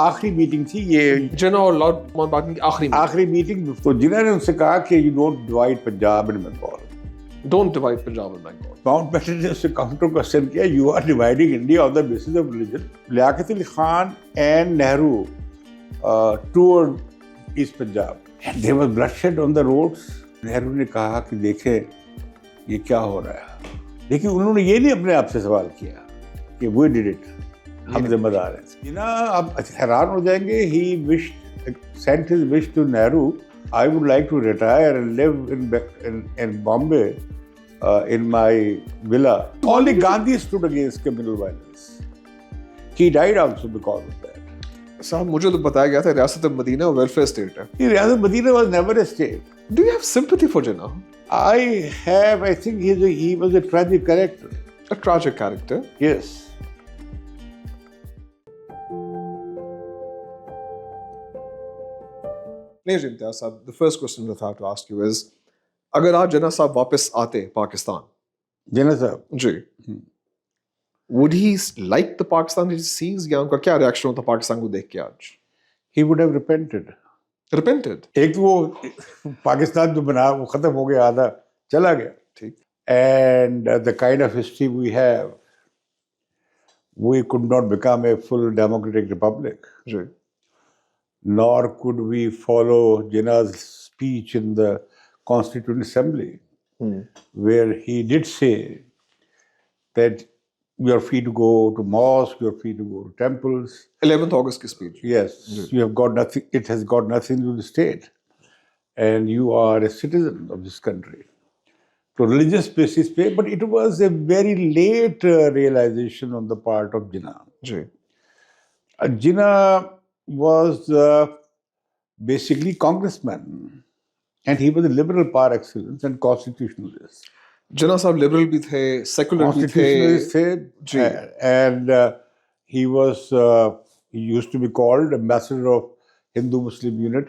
आखिरी मीटिंग थी ये, जिन्ना और लॉर्ड माउंटबेटन की आखिरी मीटिंग। तो जिन्ना ने उनसे कहा कि you don't divide Punjab and Bengal, don't divide Punjab and Bengal. Mountbatten ने उससे काउंटर क्वेश्चन किया, you are dividing India on the basis of religion. Liaquat Ali Khan and Nehru toured east Punjab and there was bloodshed on the roads. Nehru ने कहा कि देखें ये क्या हो रहा है, लेकिन उन्होंने ये नहीं अपने आप से सवाल किया कि वी डिड इट, हम जिम्मेदार हैं। जिन्ना आप हैरान हो जाएंगे, he wished, sent his wish to Nehru, I would like to retire and live in Bombay in my villa. Only Gandhi stood against communal violence. He died also because of that. साहब मुझे तो बताया गया था रियासत मदीना वेलफेयर स्टेट है। रियासत Medina was never a state. Do you have sympathy for Jinnah? I have. I think he was a tragic character. A tragic character. Yes. नहीं इम्तियाज साहब, the first question I have to ask you is, अगर आज जिन्ना साहब वापस आते पाकिस्तान, जिन्ना साहब जी, would he like the Pakistan that he sees, या उनका क्या रिएक्शन होता पाकिस्तान को देख के आज? he would have repented. Repented? एक तो वो पाकिस्तान जो बना वो खत्म हो गया, आधा चला गया, ठीक, and the kind of history we have, we could not become a full democratic republic, ji, nor could we follow Jinnah's speech in the Constituent Assembly, where he did say that you are free to go to mosque, you are free to go to temples. 11th August की speech. Yes, you have got nothing. It has got nothing to do with the state, and you are a citizen of this country. So religious basis पे, but it was a very late realization on the part of Jinnah. Ji, Jinnah was basically congressman, and he was a liberal par excellence and constitutionalist. जिन्ना साहब liberal भी थे, secular भी थे, जी, and he was he used to be called ambassador of Hindu-Muslim unit,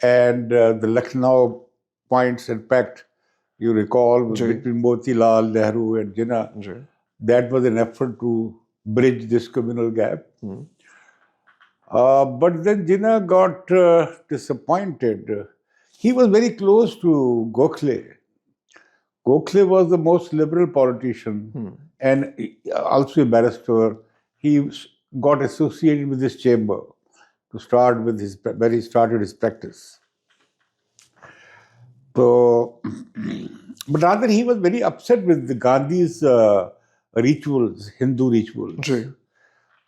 and the Lucknow Points and Pact, you recall, between Motilal Nehru and Jinnah, that was an effort to bridge this communal gap. But then Jinnah got disappointed. He was very close to Gokhale. Gokhale was the most liberal politician and also a barrister. He got associated with this chamber to start with his, when he started his practice. So, but rather he was very upset with the Gandhi's rituals, Hindu rituals.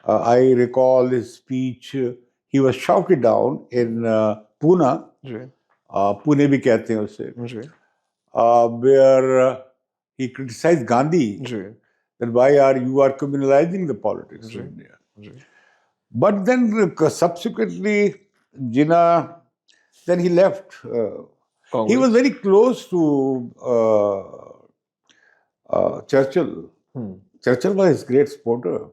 I recall his speech. He was shouted down in Pune. Pune भी कहते हैं उसे. Where he criticized Gandhi that why you are criminalizing the politics of India. But then subsequently Jinnah, then he left. He was very close to Churchill. Churchill was his great supporter.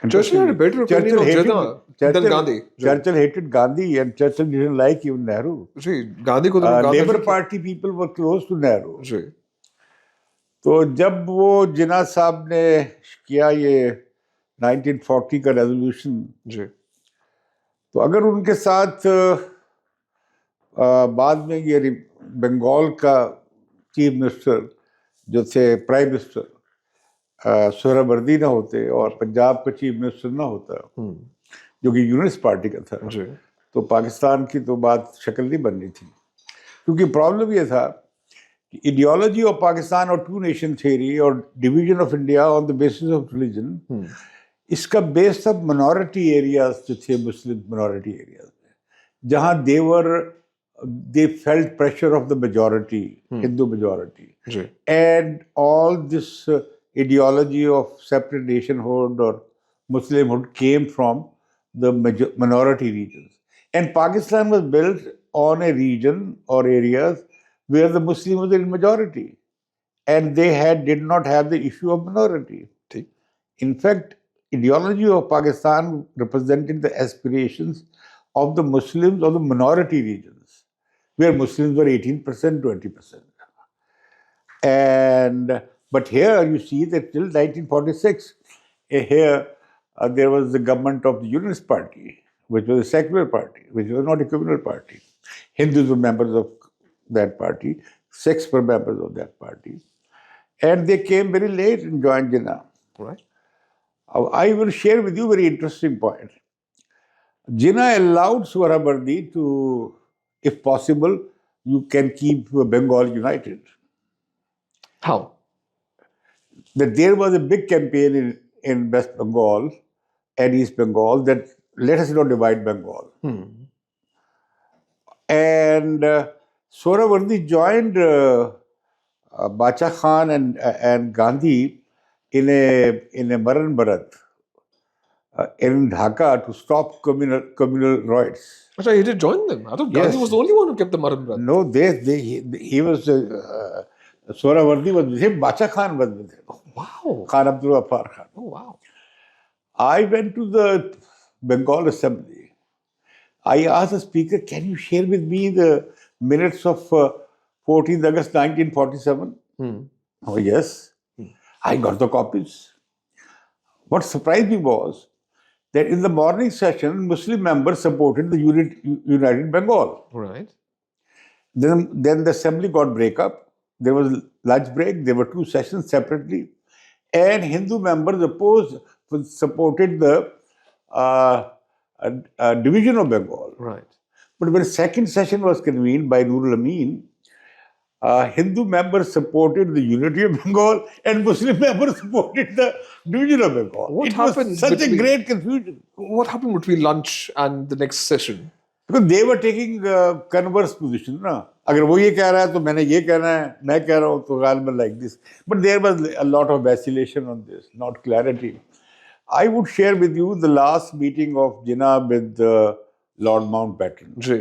Churchill had a better opinion of Jinnah than Gandhi. Churchill hated Gandhi and Churchill didn't like even Nehru. जी, गांधी को तो Labour Party people were close to Nehru. जी, तो जब वो जिन्ना साहब ने किया ये 1940 का रेजोल्यूशन, जी, तो अगर उनके साथ बाद में ये बंगाल का चीफ मिनिस्टर जो थे, प्राइम मिनिस्टर सोहरावर्दी ना होते और पंजाब का चीफ मिनिस्टर ना होता, जो कि यूनिस्ट पार्टी का था, तो पाकिस्तान की तो बात शक्ल नहीं बननी थी। क्योंकि प्रॉब्लम ये था कि आइडियोलॉजी ऑफ पाकिस्तान और टू नेशन थ्योरी और division of India on the basis of religion, इसका बेस था मिनॉरिटी एरियाज जो थे, मुस्लिम मिनॉरिटी एरियाज में, जहाँ they felt pressure of the majority, Hindu majority, and all this ideology of separate nationhood or Muslimhood came from the minority regions. And Pakistan was built on a region or areas where the Muslims were in majority, and they did not have the issue of minority. In fact, ideology of Pakistan represented the aspirations of the Muslims of the minority regions, where Muslims were 18%, 20%. But here you see that till 1946, here there was the government of the Unionist Party, which was a secular party, which was not a communal party. Hindus were members of that party, Sikhs were members of that party. And they came very late and joined Jinnah. Right. I will share with you a very interesting point. Jinnah allowed Sohrawardi to, if possible, you can keep Bengal united. How? That there was a big campaign in West Bengal and East Bengal that let us not divide Bengal. And Sohrawardi joined Bacha Khan and Gandhi in a Maran Bharat in Dhaka to stop communal riots. Achha, he did join them. I thought Gandhi Yes. was the only one who kept the Maran Bharat. No, he was Sohrawardi was with him. Bacha Khan was with him. Oh, wow. Khan Abdul Ghaffar Khan. Oh, wow. I went to the Bengal Assembly. I asked the speaker, can you share with me the minutes of 14th August 1947? Oh, yes. I got the copies. What surprised me was that in the morning session, Muslim members supported the United Bengal. Right. Then the assembly got break up. There was lunch break. There were two sessions separately. And Hindu members supported the division of Bengal. Right. But when the second session was convened by Nurul Amin, Hindu members supported the unity of Bengal and Muslim members supported the division of Bengal. What it happened was such between- a great confusion. What happened between lunch and the next session? Because they were taking converse position. ना अगर वो ये कह रहा है तो मैंने ये कहना है, मैं कह रहा हूँ तो गालिबन like this. But there was a lot of vacillation on this, not clarity. I would share with you the last meeting of Jinnah with Lord Mountbatten. जी.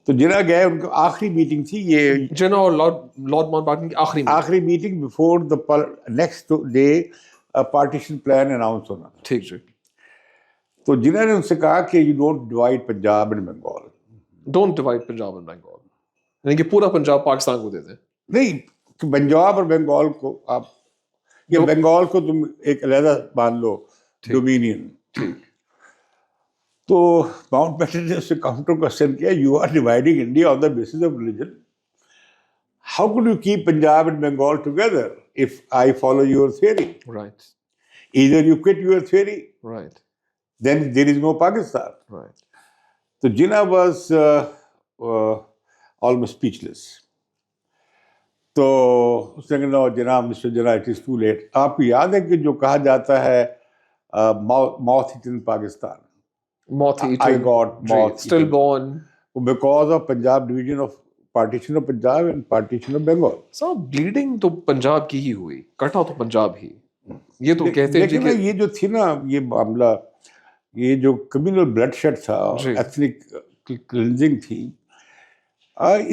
तो जिन्ना गए उनकी आखिरी मीटिंग थी ये जिन्ना और लॉर्ड माउंटबैटन की आखिरी meeting. आखिरी meeting before the next day partition plan announce होना था. ठीक जी. तो जिन्ना ने उनसे कहा कि you don't divide Punjab and Bengal. Don't divide Punjab and Bengal. यानी कि पूरा पंजाब पाकिस्तान को दे दें. नहीं कि पंजाब और बंगाल को आप ये बंगाल को तुम एक अलग मान लो डोमिनियन. ठीक. तो माउंटबैटन ने उससे काउंटर क्वेश्चन किया, you are dividing India on the basis of religion. How could you keep Punjab and Bengal together if I follow your theory? Right. Either you quit your theory, Right. then there is no Pakistan. Right. So Jinnah was almost speechless. तो उसने कहा no Jinnah mister Jinnah it is too late. आपको याद है कि जो कहा जाता है moth eaten Pakistan. Moth eaten. I got moth Stillborn. because of Punjab division of partition of Punjab and partition of Bengal. सब bleeding तो पंजाब की ही हुई. कटा तो पंजाब ही. ये तो कहते हैं जी लेकिन कि ये जो थी ना ये मामला, ये जो कम्युनल ब्लडशेड था, जी. एथनिक क्लिंजिंग थी,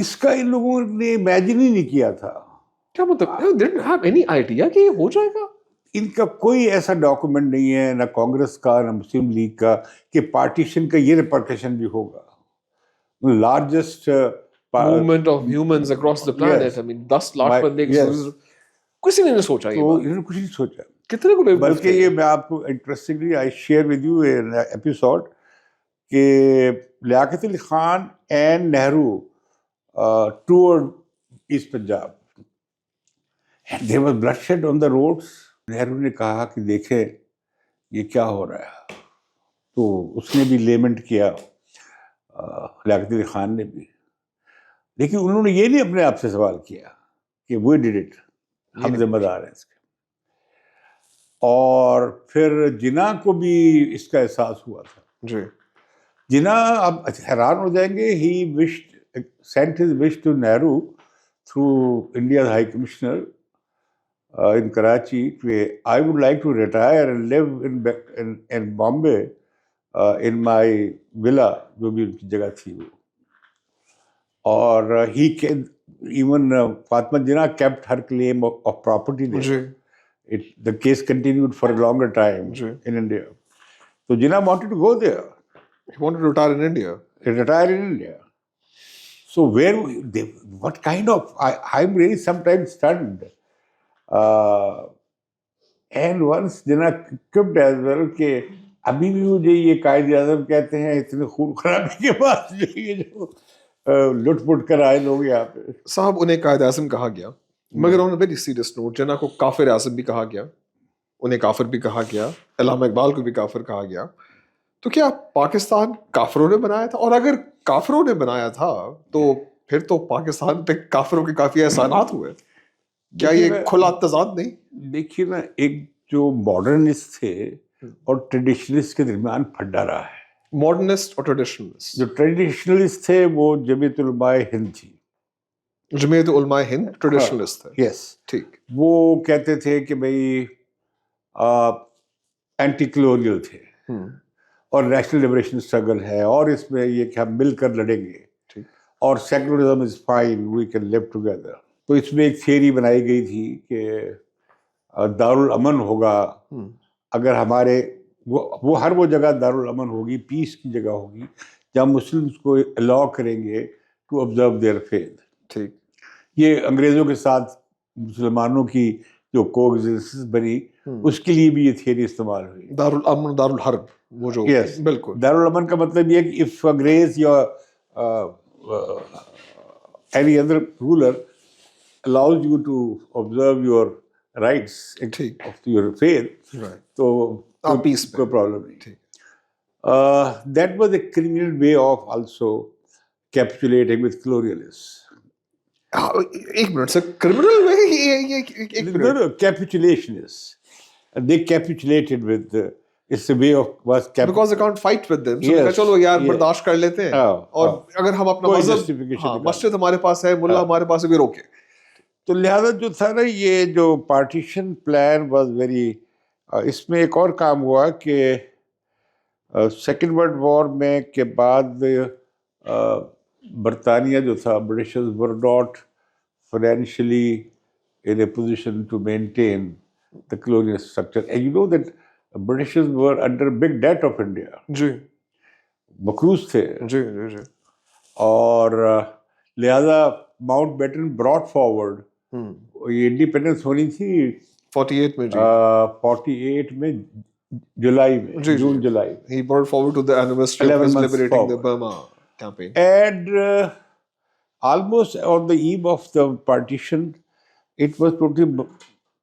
इसका इन लोगों ने इमेजिन ही नहीं किया था. क्या मतलब? They didn't have any idea कि ये हो जाएगा. इनका कोई ऐसा डॉक्यूमेंट नहीं है, ना कांग्रेस का ना मुस्लिम लीग का, कि पार्टीशन का ये रिपरकशन भी होगा. Largest Movement of humans across the planet. Yes. I mean, 10 lakh बंदे की yes. किसी ने नहीं सोचा ये तो बात. इन्होंने कुछ नहीं सोचा. कितने को बेवकूफ बल्कि थे? ये मैं आपको interestingly I share with you an episode कि Liaquat Ali Khan and Nehru toured east Punjab and there was bloodshed on the roads. Nehru ने कहा कि देखें ये क्या हो रहा है. तो उसने भी लेमेंट किया, लियाकत अली खान ने भी. लेकिन उन्होंने ये नहीं अपने आप से सवाल किया कि वी डिड इट, हम जिम्मेदार हैं इसके. और फिर जिन्ना को भी इसका एहसास हुआ था. जी. जिन्ना अब हैरान हो जाएंगे. He wished sent his wish to Nehru through India high commissioner in Karachi. I would like to retire and live in Bombay in my villa, जो भी उनकी जगह थी वो. और he can even Fatma Jinnah kept her claim of property there. जी. The case continued for a longer time जी. in India. So Jinnah wanted to go there, He wanted to retire in India. retire in India. So what kind of? I'm really sometimes stunned. And once देना equipped as well कि अभी भी मुझे ये कायदे आज़म कहते हैं इतने खून खराबे के बाद जो ये जो लुट-पुट कर आए लोग यहाँ पे। साहब उन्हें कायद आज़म कहा गया, मगर on a very serious note Jinnah को काफिर आज़म भी कहा गया, उन्हें काफिर भी कहा गया, अल्लामा इकबाल को भी काफिर कहा गया। तो क्या पाकिस्तान काफिरों ने बनाया था? और अगर काफिरों ने बनाया था तो फिर तो पाकिस्तान पे काफिरों के काफी एहसानात हुए। क्या ये खुला तजाद नहीं? देखिए ना, एक जो मॉडर्निस्ट थे और ट्रेडिशनलिस्ट के दरमियान फड्डा रहा है। मॉडर्निस्ट और ट्रेडिशनलिस्ट। जो ट्रेडिशनलिस्ट थे वो जमीयत उलमाए हिंद थी। जमीयत उलमाए हिंद ट्रेडिशनलिस्ट थे। यस, ठीक। वो कहते थे कि भाई एंटी कलोनियल थे और नेशनल लिबरेशन स्ट्रगल है और इसमें ये कि हम मिलकर लड़ेंगे और secularism is fine, we can live together. तो इसमें एक थियरी बनाई गई थी कि दारुल अमन होगा अगर हमारे वो हर वो जगह दारुल अमन होगी, पीस की जगह होगी जहाँ मुस्लिम्स को अलाउ करेंगे टू ऑब्जर्व देयर फेथ। ठीक। ये अंग्रेज़ों के साथ मुसलमानों की जो कोएग्जिस्टेंस बनी उसके लिए भी ये थियरी इस्तेमाल हुई। दारुल अमन दारुल हर्ब वो जो। यस, बिल्कुल। दारुल अमन का मतलब ये कि इफ अंग्रेज या any other ruler allows you to observe your rights of your faith, तो कोई प्रॉब्लम नहीं। That was a criminal way of also capitulating with colonialists. एक मिनट सर, क्रिमिनल वे ये एक minute. No, capitulationists. They capitulated with it's a way of because they can't fight with them. So yes, चलो यार बर्दाश्त कर लेते हैं और अगर हम अपना मजहब, मस्जिद हमारे पास है, मुल्ला हमारे पास है, भी रोके। तो लिहाजा जो था ना, ये जो पार्टीशन प्लान वाज वेरी, इसमें एक और काम हुआ कि सेकेंड वर्ल्ड वॉर में के बाद बरतानिया जो था, Britishers were not financially in a position to maintain the colonial structure, and you know that Britishers were under big debt of India. जी, मकरूज थे। जी जी जी। और लिहाजा माउंटबेटन ब्रॉट फॉरवर्ड, ये इंडिपेंडेंस होनी थी 48 में जी, 48 में जुलाई में, जून जुलाई। He brought forward to the anniversary of his liberating the Burma campaign. And almost on the eve of the partition, it was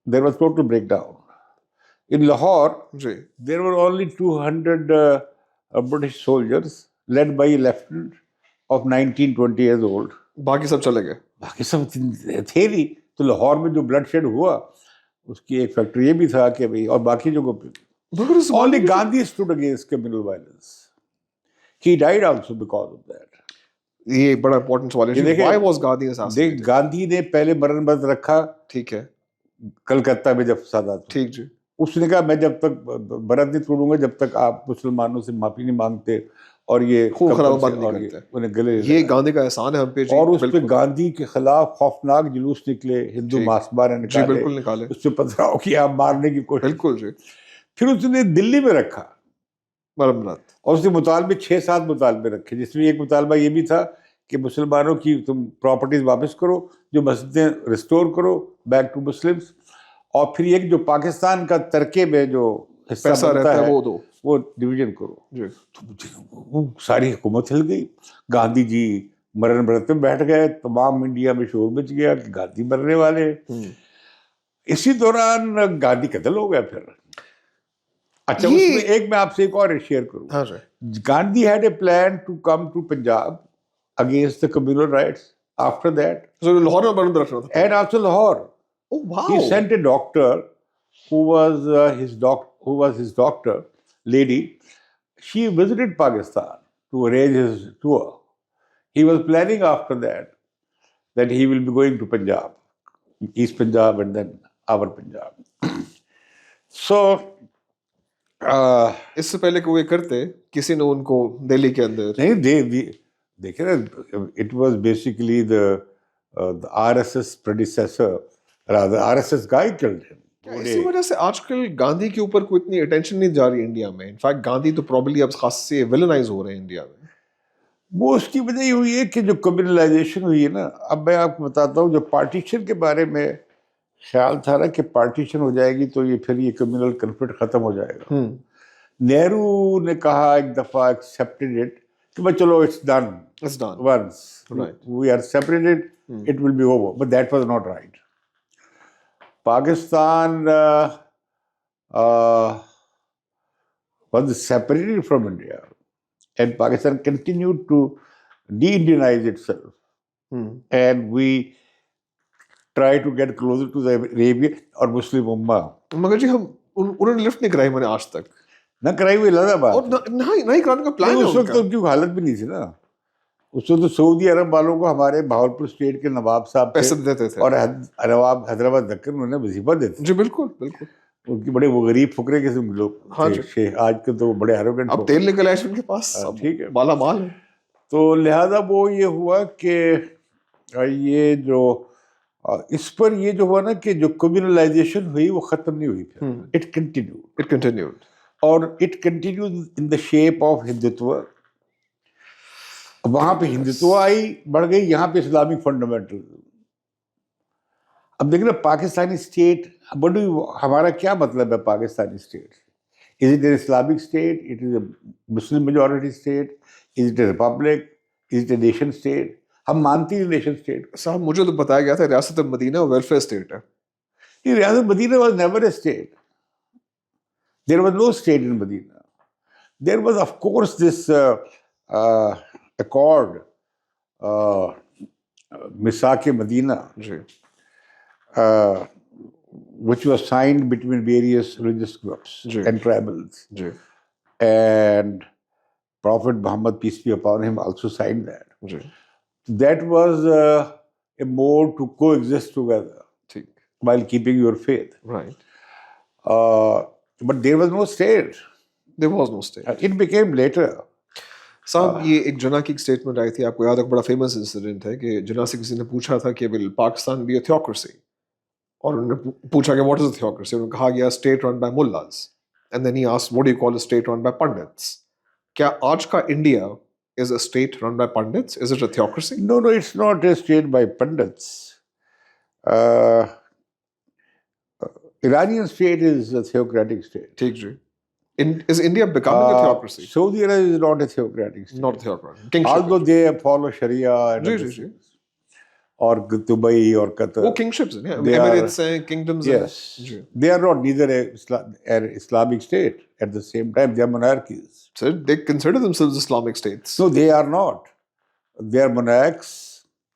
there was total breakdown. In Lahore, there were only 200 British soldiers led by a lieutenant of 19-20 years old. बाकी सब चले गए। बाकी सब थे नहीं। तो लाहौर में जो ब्लड शेड हुआ उसकी एक फैक्टर ये भी था कि भाई, और बाकी जगहों पे only Gandhi stood against communal violence. He died also because of that. ये बड़ा important सवाल है। Why was Gandhi assassinated? Gandhi ने पहले मरण व्रत रखा। ठीक है। कलकत्ता में जब फसाद, ठीक जी, उसने कहा मैं जब तक व्रत नहीं तोड़ूंगा जब तक आप मुसलमानों से माफी नहीं मांगते और ये खून खराबा बंद नहीं करते। उन्हें गले, ये गांधी का एहसान है हम पे जी। और उस पे गांधी के खिलाफ खौफनाक जुलूस निकले, हिंदू महासभा ने निकाले, बिल्कुल निकाले, उससे पथराव किया, मारने की कोशिश। बिल्कुल जी। फिर उसने दिल्ली में रखा मरमरात, और उसने मुतालबे 6-7 मुतालबे रखे, जिसमें एक मुतालबा ये भी था कि मुसलमानों की तुम प्रॉपर्टीज वापस करो, जो मस्जिदें रिस्टोर करो बैक टू मुस्लिम्स, और फिर एक जो पाकिस्तान का तरके में जो हिस्सा रहता है वो डिवीजन करो जी। तो वो सारी हुकूमत हिल गई। गांधी जी मरण व्रत में बैठ गए, तमाम इंडिया में शोर मच गया कि गांधी मरने वाले। इसी दौरान गांधी कत्ल हो गया फिर। अच्छा, उसमें एक मैं आपसे एक और शेयर करूँ। हाँ, Gandhi had a plan to come to Punjab against the communal rights after that. So Lahore में मरण व्रत था। And also Lahore. Oh wow. He sent a doctor who was his doctor, lady. She visited Pakistan to arrange his tour. He was planning after that he will be going to Punjab, East Punjab and then our Punjab. So इससे पहले कि वो ये करते, किसी ने उनको दिल्ली के अंदर नहीं देखे ना, it was basically the RSS predecessor, rather RSS guy killed him. इसी वजह से आजकल गांधी के ऊपर कोई इतनी अटेंशन नहीं जा रही इंडिया में। इनफैक्ट गांधी तो प्रॉब्ली अब खास से विलेनाइज हो रहे हैं इंडिया में। वो उसकी वजह ये हुई है कि जो कम्युनलाइजेशन हुई है ना, अब मैं आपको बताता हूँ, जो पार्टीशन के बारे में ख्याल था ना कि पार्टीशन हो जाएगी तो ये फिर ये कम्युनल कन्फ्लिक्ट खत्म हो जाएगा। नेहरू ने कहा एक दफा, एक्सेप्टेड इट, कि भाई चलो it's done, It's done. once Right. we are separated, it will be over, but that was not right. Pakistan uh, was separated from India, and Pakistan continued to de-Indianize itself, and we try to get closer to the Arabian or Muslim Ummah. मगर जी हम उन्होंने lift नहीं कराई मैंने आज तक, न कराई हुई अलग बात और नहीं कराने का प्लान नहीं, है उस वक्त उनका। तो उनकी हालत भी नहीं थी ना। उस वक्त तो सऊदी अरब वालों को हमारे भावलपुर स्टेट के नवाब साहब थे, पैसे देते थे, और नवाब हैदराबाद दक्कन उन्हें वजीफा देते जी बिल्कुल बिल्कुल। उनकी बड़े वो गरीब फुकरे किस्म के लोग हाँ थे जी। शेख। आज के तो बड़े एरोगेंट अब तेल निकल आया उनके पास, अब ठीक है। माला माल है। तो लिहाजा वो ये हुआ कि ये जो इस पर ये जो हुआ ना कि जो कम्युनलाइजेशन हुई वो खत्म नहीं हुई, फिर इट कंटिन्यूड, और it continued in the shape of Hindutva. वहां पे हिंदुत्व आई, बढ़ गई, यहाँ पे इस्लामिक फंडामेंटलिज्म। अब देखिए ना, पाकिस्तानी स्टेट, हमारा क्या मतलब है Pakistani state? Is it an Islamic state? It is a Muslim majority state? Is it A Republic? Is it a nation state? हम मानते हैं नेशन स्टेट। साहब मुझे तो बताया गया था रियासत मदीना वेलफेयर स्टेट है। ये रियासत Medina was never a state. There was no state in Medina. There was of course this accord, Misaq Medina, which was signed between various religious groups and tribals. And Prophet Muhammad, peace be upon him, also signed that. That was a mode to coexist together while keeping your faith. Right. But there was no state. There was no state. It became later. साहब ये एक जना की statement आई थी, आपको याद है? बड़ा फेमस इंसिडेंट है कि जना से किसी ने पूछा था कि will Pakistan be a theocracy, और उन्होंने पूछा कि व्हाट इज अ थियोक्रेसी, उन्होंने कहा गया state run by mullahs, and then he asked what do you call a state run by pundits. क्या आज का India is a state run by pundits? Is it a theocracy? No, it's not a state by pundits. Iranian state is a theocratic state. ठीक जी। Is India becoming a theocracy? Saudi Arabia is not a theocratic state. Not a theocracy. Kingship. Although they follow Sharia and ji. or Dubai or Qatar. वो kingships हैं, They Emirates हैं, kingdoms हैं। Yes. They are not neither an Islamic state at the same time. They are monarchies. So they consider themselves Islamic states. No, they are not. They are monarchs.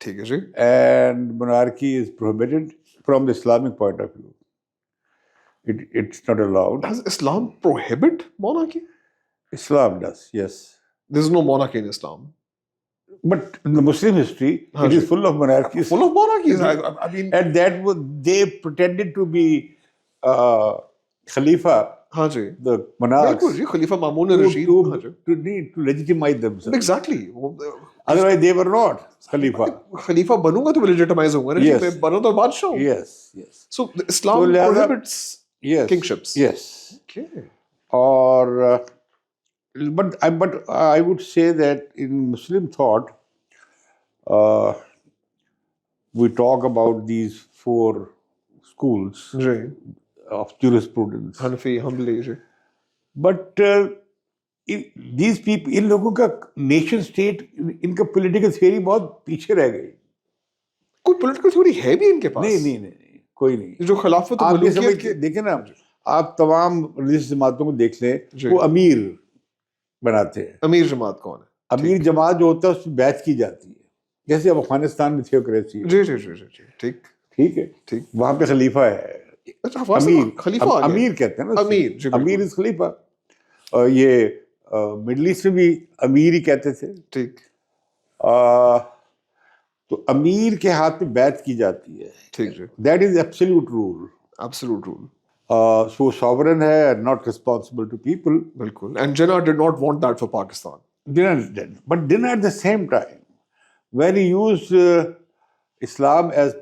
ठीक है जी। And monarchy is prohibited from the Islamic point of view. It's not allowed. Does Islam prohibit monarchy? Islam does, yes. There's no monarchy in Islam. But in the Muslim history, it is full of monarchies. Full of monarchies. I mean, and that was, they pretended to be Khalifa, हाँ जी, the monarchs, बिल्कुल जी, खलीफा मामून रशीद, हाँ जी, to legitimize themselves. Exactly. Otherwise, they were not Khalifa. खलीफा बनूंगा तो legitimize होऊंगा ना, Yes. मैं बनो तो बादशाह हूँ। Yes, yes. So Islam prohibits kingships. Yes. Okay. Or but I would say that in Muslim thought, we talk about these 4 schools जी, of jurisprudence. हनफी, हम्बली जी। But these people, इन लोगों का नेशन स्टेट, इनका political theory बहुत पीछे रह गई। कोई पॉलिटिकल थ्योरी है भी इनके पास? नहीं, कोई नहीं। जो खिलाफत और मलूकियत के, देखें ना, आप तमाम रिलीजियस जमातों को देख लें, वो अमीर बनाते हैं। अमीर जमात कौन है? अमीर जमात जो होता है उसमें बैत की जाती है, जैसे अब अफगानिस्तान में थियोक्रेसी है। जी जी जी जी, ठीक है, ठीक। वहां पे खलीफा है, अच्छा, अमीर, खलीफा अमीर कहते हैं ना, अमीर जी, अमीर इज खलीफा। ये मिडिल ईस्ट में भी अमीर ही कहते थे। ठीक। तो अमीर के हाथ में बैत की जाती है। ठीक जी। That is absolute rule. Absolute rule. So sovereign है, not responsible to people. बिल्कुल। And Jinnah did not want that for Pakistan. But Jinnah at the same time, when he used Islam as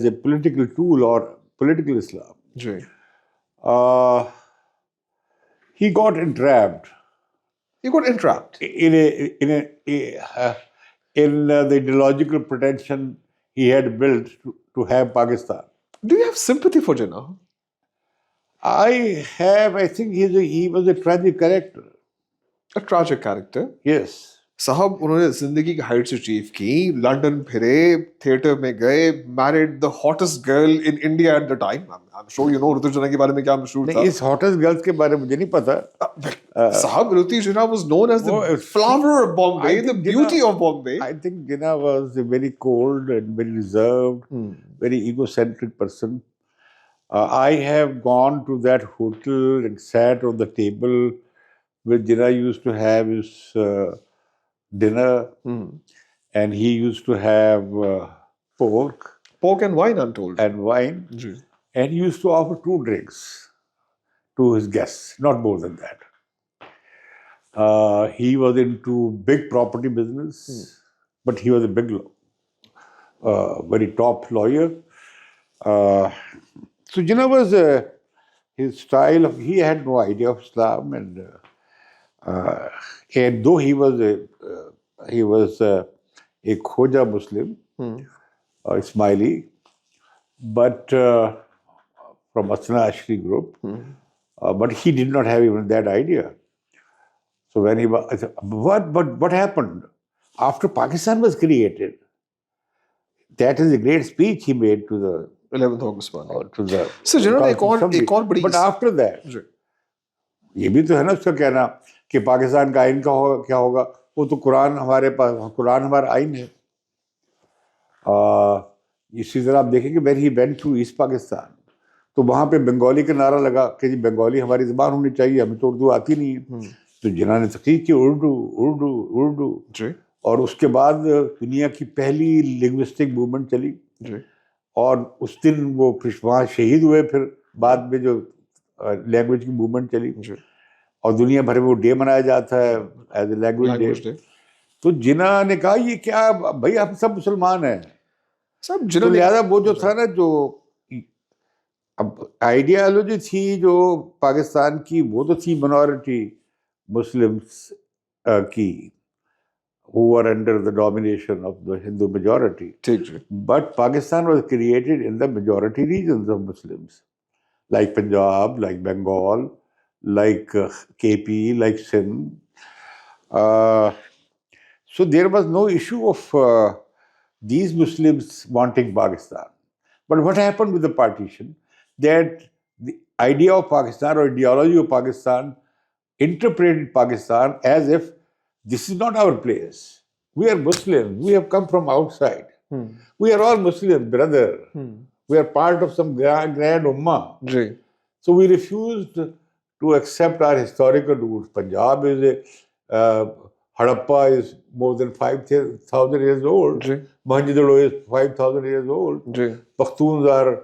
a political tool or political Islam, जी, he got entrapped. He got entrapped in the ideological pretension he had built to have Pakistan. Do you have sympathy for Jinnah? I have. I think he was a tragic character. A tragic character. Yes. साहब उन्होंने जिंदगी की heights achieve की, London फिरे, theatre में गए, married the hottest girl in India at the time. I am sure you know Ruttie Jinnah के बारे में क्या मशहूर था. इस हॉटेस्ट गर्ल्स के बारे में मुझे नहीं पता. साहब Ruttie Jinnah was known as the flower of Bombay, the beauty of Bombay. I think Jinnah was a very cold and very reserved, very egocentric person. I have gone to that hotel and sat on the table where Jinnah used to have his dinner, and he used to have pork and wine, I'm told. And wine, and he used to offer 2 drinks to his guests, not more than that. He was into big property business, but he was a big, very top lawyer. So Jinnah was his style of, he had no idea of Islam, and though he was a Khoja Muslim, Ismaili, but from Asna Ashri group, but he did not have even that idea. So when he was, what happened after Pakistan was created? That is a great speech he made to the 11th August वाले. To the. So Jinnah एक और बड़ी. But after that, ये भी तो है ना उसका कहना कि पाकिस्तान का आइन का क्या होगा. वो तो कुरान हमारे पास, कुरान हमारा आइन है. इसी तरह आप देखेंगे when he went to East Pakistan, तो वहाँ पे बंगाली का नारा लगा कि जी बंगाली हमारी ज़बान होनी चाहिए, हमें तो उर्दू आती नहीं है. तो जिन्ना ने तहकीक की उर्दू उर्दू उर्दू, और उसके बाद दुनिया की पहली लिंग्विस्टिक मूवमेंट चली. और उस दिन वो वहाँ शहीद हुए. फिर बाद में जो लैंग्वेज की मूवमेंट चली, और दुनिया भर में वो डे मनाया जाता है एज ए लैंग्वेज डे. तो जिन्ना ने कहा ये क्या भाई, हम सब मुसलमान हैं सब. तो लिहाजा वो जो था ना, जो अब आइडियालॉजी थी जो पाकिस्तान की, वो तो थी मिनॉरिटी मुस्लिम्स की, who were under the domination of the Hindu majority. But Pakistan was created in the majority regions of Muslims, like Punjab, like Bengal, like KP, like Sindh. So there was no issue of these Muslims wanting Pakistan. But what happened with the partition? That the idea of Pakistan or ideology of Pakistan interpreted Pakistan as if this is not our place. We are Muslims. We have come from outside. We are all Muslims, brother. We are part of some grand ummah. So we refused to accept our historical roots. Punjab is Harappa is more than 5,000 years old. Mohenjo-daro is 5,000 years old. Pakhtuns are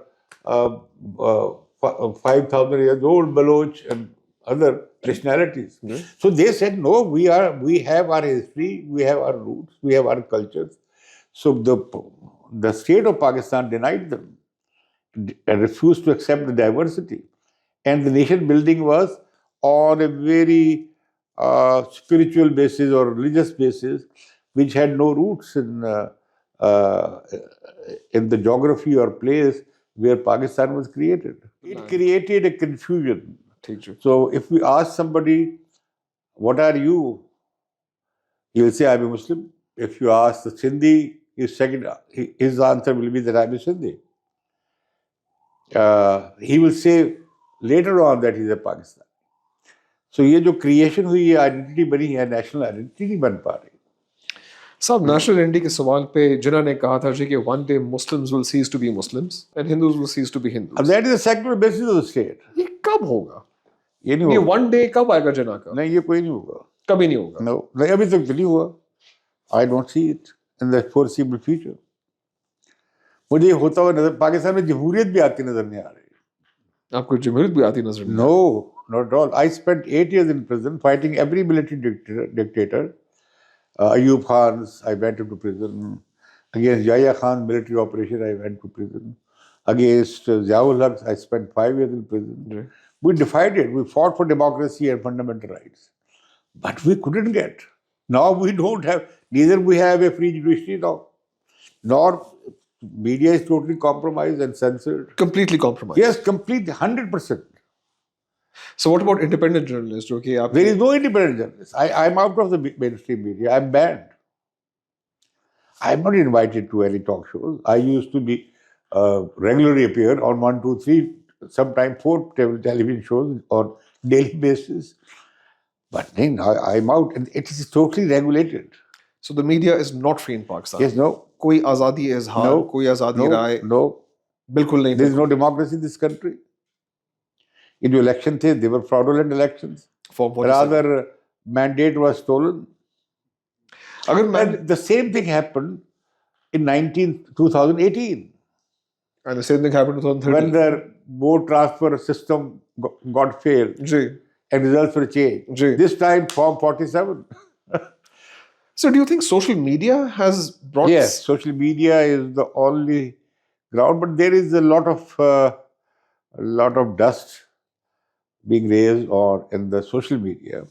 5,000 years old. Baloch and other nationalities. So they said, no, we have our history, we have our roots, we have our cultures. So the state of Pakistan denied them and refused to accept the diversity. And the nation building was on a very spiritual basis or religious basis, which had no roots in the geography or place where Pakistan was created. It created a confusion. So if we ask somebody, what are you? He will say, I'm a Muslim. If you ask the Sindhi, his answer will be that I'm a Sindhi. He will say later on that he's a Pakistani. So ये जो creation हुई, ये identity बनी है, national identity नहीं बन पा रही. साहब नेशनल आइडेंटिटी के सवाल पे जिन्ना ने कहा था जी कि one day Muslims will cease to be Muslims and Hindus will cease to be Hindus. That is the secular basis of the state. ये कब होगा? ये नहीं होगा. ये one day कब आएगा जिन्ना का? नहीं, ये कोई नहीं होगा. कभी नहीं होगा. No, नहीं अभी तक तो नहीं हुआ. I don't see it in the foreseeable future. मुझे होता हुआ नजर, पाकिस्तान में जमहूरियत भी आती नजर नहीं आ रही. आपको जमहूरियत भी आती नजर नहीं? No, not at all. I spent 8 years in prison fighting every military dictator. Ayub Khan's, I went into prison. Against Yahya Khan's military operation, I went to prison. Against Ziaul Haq, I spent 5 years in prison. We defied it. We fought for democracy and fundamental rights. But we couldn't get. Now we don't have, neither we have a free judiciary now, nor media is totally compromised and censored. Completely compromised. Yes, complete 100%. So what about independent journalists? जो कि आप There is no independent journalist. I'm out of the mainstream media. I'm banned. I'm not invited to any talk shows. I used to be regularly appear on 1, 2, 3, sometimes 4 television shows on daily basis. But then I'm out, and it is totally regulated. So the media is not free in Pakistan. Yes, no, कोई आजादी इजहार, no, कोई आजादी राय no. बिल्कुल नहीं. There is no democracy in this country. In the election, they were fraudulent elections. Form 47. Rather, mandate was stolen. अगर And the same thing happened in 2018 and the same thing happened in 2013. when the vote transfer system got failed ji. and results were changed. Ji. This time, Form 47. So do you think social media has brought? Yes, social media is the only ground, but there is a lot of dust being raised or in the social media.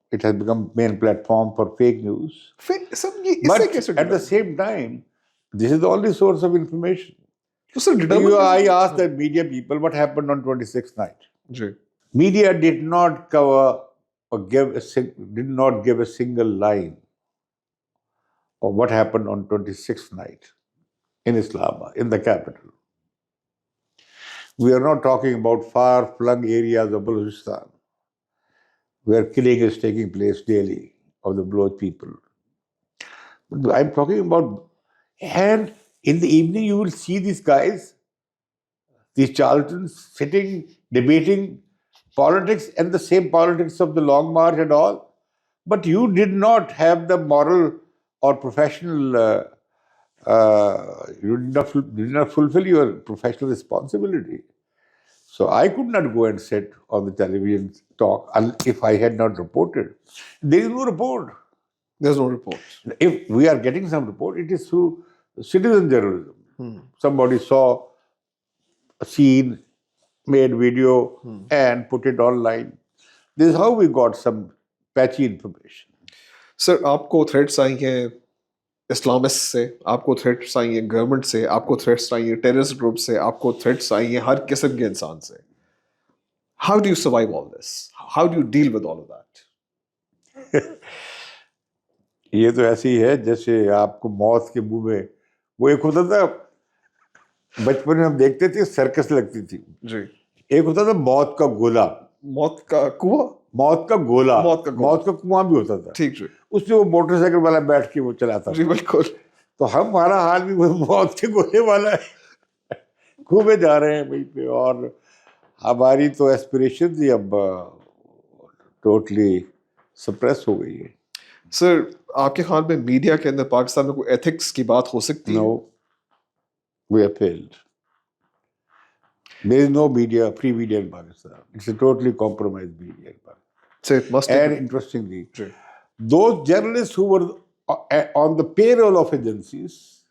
It has become main platform for fake news. But at the same time, this is the only source of information. So I asked the media people what happened on 26th night. Ji. Media did not cover or did not give a single line of what happened on 26th night in Islamabad, in the capital. We are not talking about far-flung areas of Balochistan, where killing is taking place daily of the Baloch people. But I'm talking about, and in the evening you will see these guys, these charlatans sitting, debating politics and the same politics of the Long March and all. But you did not have the moral or professional, you did not fulfill your professional responsibility. So I could not go and sit on the television talk if I had not reported. There is no report. There's no report. If we are getting some report, it is through citizen journalism. Somebody saw a scene, made video and put it online. This is how we got some patchy information. Sir, आपको threats आई हैं Islamist से, आपको threats आई हैं government से, आपको threats आई हैं terrorist group से, आपको थ्रेट्स आई हैं हर किस्म के इंसान से. How do you survive all this? How do you deal with all of that? ये तो ऐसी है जैसे आपको मौत के मुंह में, वो एक होता था बचपन में हम देखते थे सर्कस लगती थी जी. एक होता था मौत का गोला, मौत का कुआं, मौत का गोला, मौत का कुआं भी होता था. ठीक जी. उसमें वो मोटरसाइकिल वाला बैठ के वो चलाता जी. बिल्कुल. तो हमारा हाल भी वो मौत के गोले वाला है. घूमे जा रहे हैं वहीं पे, और हमारी तो एस्पिरेशन ही अब टोटली सप्रेस हो गई है. सर, आपके ख्याल में मीडिया के अंदर पाकिस्तान में कोई एथिक्स की बात हो सकती है? No, we have failed. There is no media, free media in Pakistan. It's a totally compromised media in Pakistan. So it must And be. interestingly, True. those journalists who were on the payroll of agencies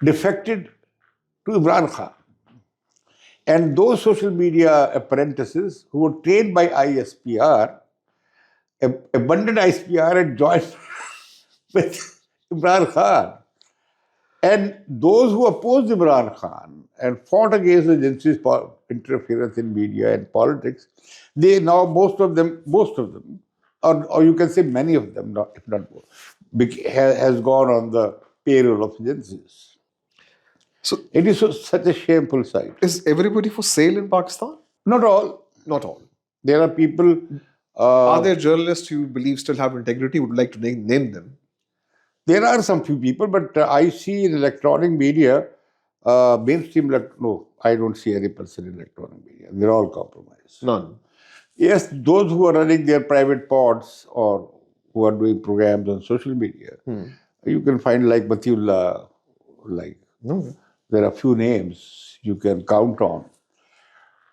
defected to Imran Khan. And those social media apprentices who were trained by ISPR, abandoned ISPR and joined with Imran Khan. And those who opposed Imran Khan and fought against the agencies' interference in media and politics, they now, most of them, or you can say many of them, if not more, has gone on the payroll of agencies. So it is such a shameful sight. Is everybody for sale in Pakistan? Not all. Not all. There are people. Are there journalists you believe still have integrity? Would like to name them? There are some few people, but I see in electronic media, mainstream. No, I don't see any person in electronic media. They're all compromised. None. Yes, those who are running their private pods or who are doing programs on social media, you can find like Matiullah, like there are few names you can count on.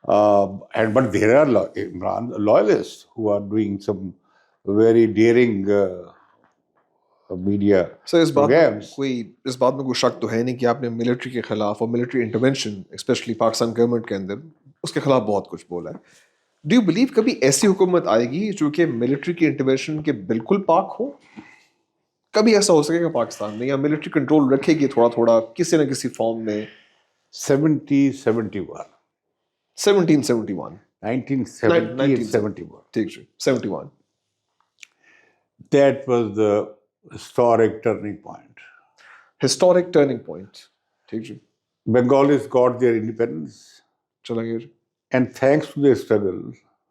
But there are Imran loyalists who are doing some very daring media programs. इस बात में कोई शक तो है नहीं कि आपने मिलिट्री के खिलाफ और military intervention specially Pakistan government के अंदर उसके खिलाफ बहुत कुछ बोला है. डू यू बिलीव कभी ऐसी हुकूमत आएगी जो कि मिलिट्री की इंटरवेंशन के बिल्कुल पाक हो? कभी ऐसा हो सकेगा पाकिस्तान में या मिलिट्री कंट्रोल रखेगी थोड़ा थोड़ा किसी न किसी फॉर्म में? 71 1771 1970 and 71. ठीक जी 71 That was the historic turning point. Historic turning point. ठीक जी Bengalis got their independence, चला गया जी। and thanks to their struggle,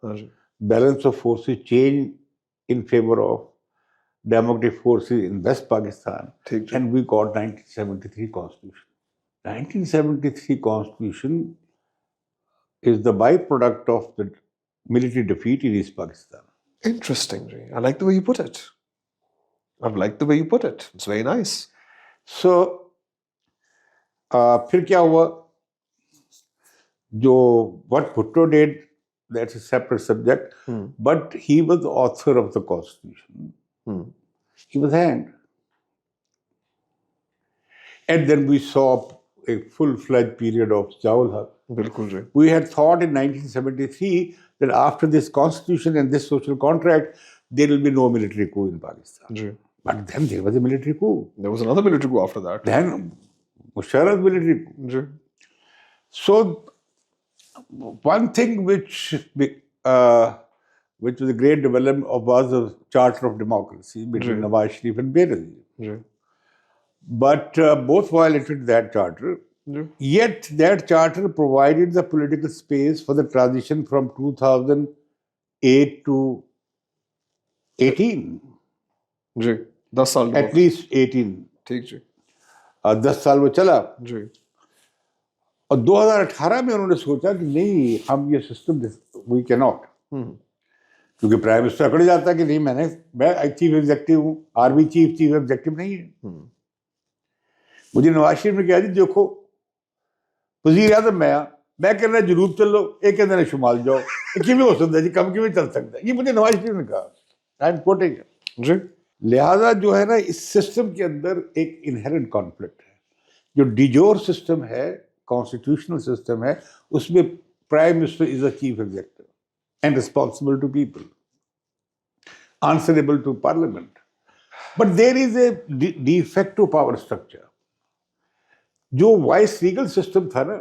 हाँ जी balance of forces changed in favor of democratic forces in West Pakistan, ठीक जी and we got 1973 Constitution. 1973 Constitution is the byproduct of the military defeat in East Pakistan. Interesting जी। I like the way you put it. I like the way you put it. It's very nice. So, फिर क्या हुआ? जो what Bhutto did, that's a separate subject, but he was the author of the Constitution. He was hanged. And then we saw a full-fledged period of Jawal Haq. बिल्कुल जी। We had thought in 1973 that after this Constitution and this social contract, there will be no military coup in Pakistan. Ji But then there was a military coup. there was another military coup after that। Then Musharraf military coup. Ji So one thing which was a great development was the Charter of Democracy between Right. Nawaz Sharif and Benazir. Ji But both violated that charter. Ji Yet that charter provided the political space for the transition from 2008 to 18. जी 10 साल At least 18. ठीक जी 10 साल वो चला जी और 2018 में उन्होंने सोचा कि नहीं हम ये सिस्टम वी कैन नॉट, क्योंकि प्राइम मिनिस्टर अकड़ जाता है कि नहीं मैं चीफ एग्जेक्टिव हूँ, आर्मी चीफ एग्जेक्टिव नहीं है। मुझे नवाज शरीफ ने कहा जी देखो वजीर आजम मैं कहना जनूब चलो एक कहना शुमाल जाओ, ये किमें हो सकता है जी, कम किमें चल सकता है, ये मुझे नवाज शरीफ ने कहा। I am quoting. जी लिहाजा जो है ना इस सिस्टम के अंदर एक इनहेरेंट कॉन्फ्लिक्ट है। जो डिजोर सिस्टम है, कॉन्स्टिट्यूशनल सिस्टम है, उसमें prime minister is a chief executive and responsible to people, answerable to parliament, but there is a defective power structure. जो वाइस लीगल सिस्टम था ना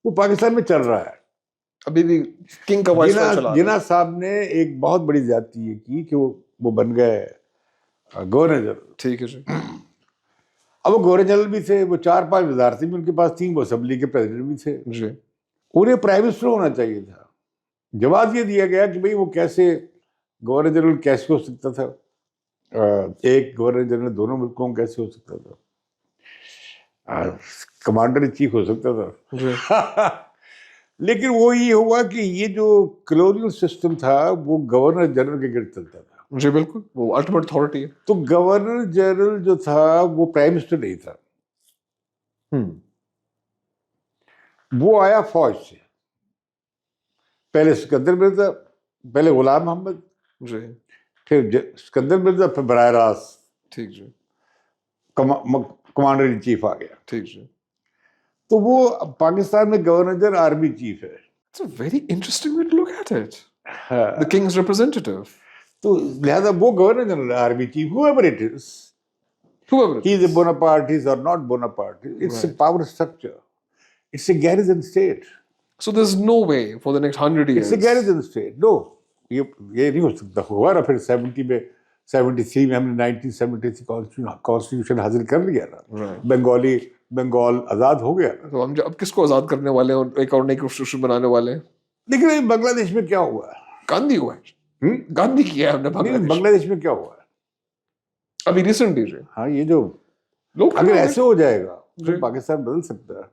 वो पाकिस्तान में चल रहा है अभी भी। किंग का वाइस चला जिना साहब ने एक बहुत बड़ी ज्यादती ये की कि वो बन गए गवर्नर जनरल। ठीक है जी अब वो गवर्नर जनरल भी थे, वो 4-5 वजारतें भी उनके पास थी, वो असेंबली के प्रेसिडेंट भी थे। जी उन्हें प्राइम मिनिस्टर होना चाहिए था। जवाब ये दिया गया कि भाई वो कैसे गवर्नर जनरल कैसे हो सकता था, एक गवर्नर जनरल दोनों मुल्कों में कैसे हो सकता था, कमांडर इन चीफ हो सकता था। जी लेकिन वो ये हुआ कि ये जो कॉलोनियल सिस्टम था वो गवर्नर जनरल के गिर्द चलता था। जी बिल्कुल, वो अल्टीमेट अथॉरिटी है। तो गवर्नर जनरल जो था वो प्राइम मिनिस्टर नहीं था, वो आया फौज से। पहले सिकंदर मिर्जा, पहले गुलाम मोहम्मद, जी फिर सिकंदर मिर्जा, फिर बराह रास्त ठीक जी कमांडर इन चीफ आ गया। ठीक जी। तो वो पाकिस्तान में गवर्नर जनरल आर्मी चीफ है। It's a very interesting way to look at it. हाँ। The king's representative. तो लिहाजा वो governor general army chief, whoever it is, Whoever it he is a is. Bonapartist or not Bonapartist, it's a Right. power structure. It's a garrison state. So there's no way for the next 100 years. It's a garrison state. No, ये नहीं हो सकता। हुआ ना फिर 73 में हमने 1973 constitution हासिल कर लिया ना, Right. बंगाल आजाद हो गया ना। तो हम अब किसको आजाद करने वाले हैं और एक और नई कॉन्स्टिट्यूशन बनाने वाले हैं? लेकिन अभी बांग्लादेश में क्या हुआ है? गांधी हुआ है। गांधी किया है हमने नहीं, बांग्लादेश। बांग्लादेश में क्या हुआ है? अभी रिसेंटली जी हाँ, ये जो लोग अगर ऐसे हो जाएगा जी। तो पाकिस्तान बदल सकता है,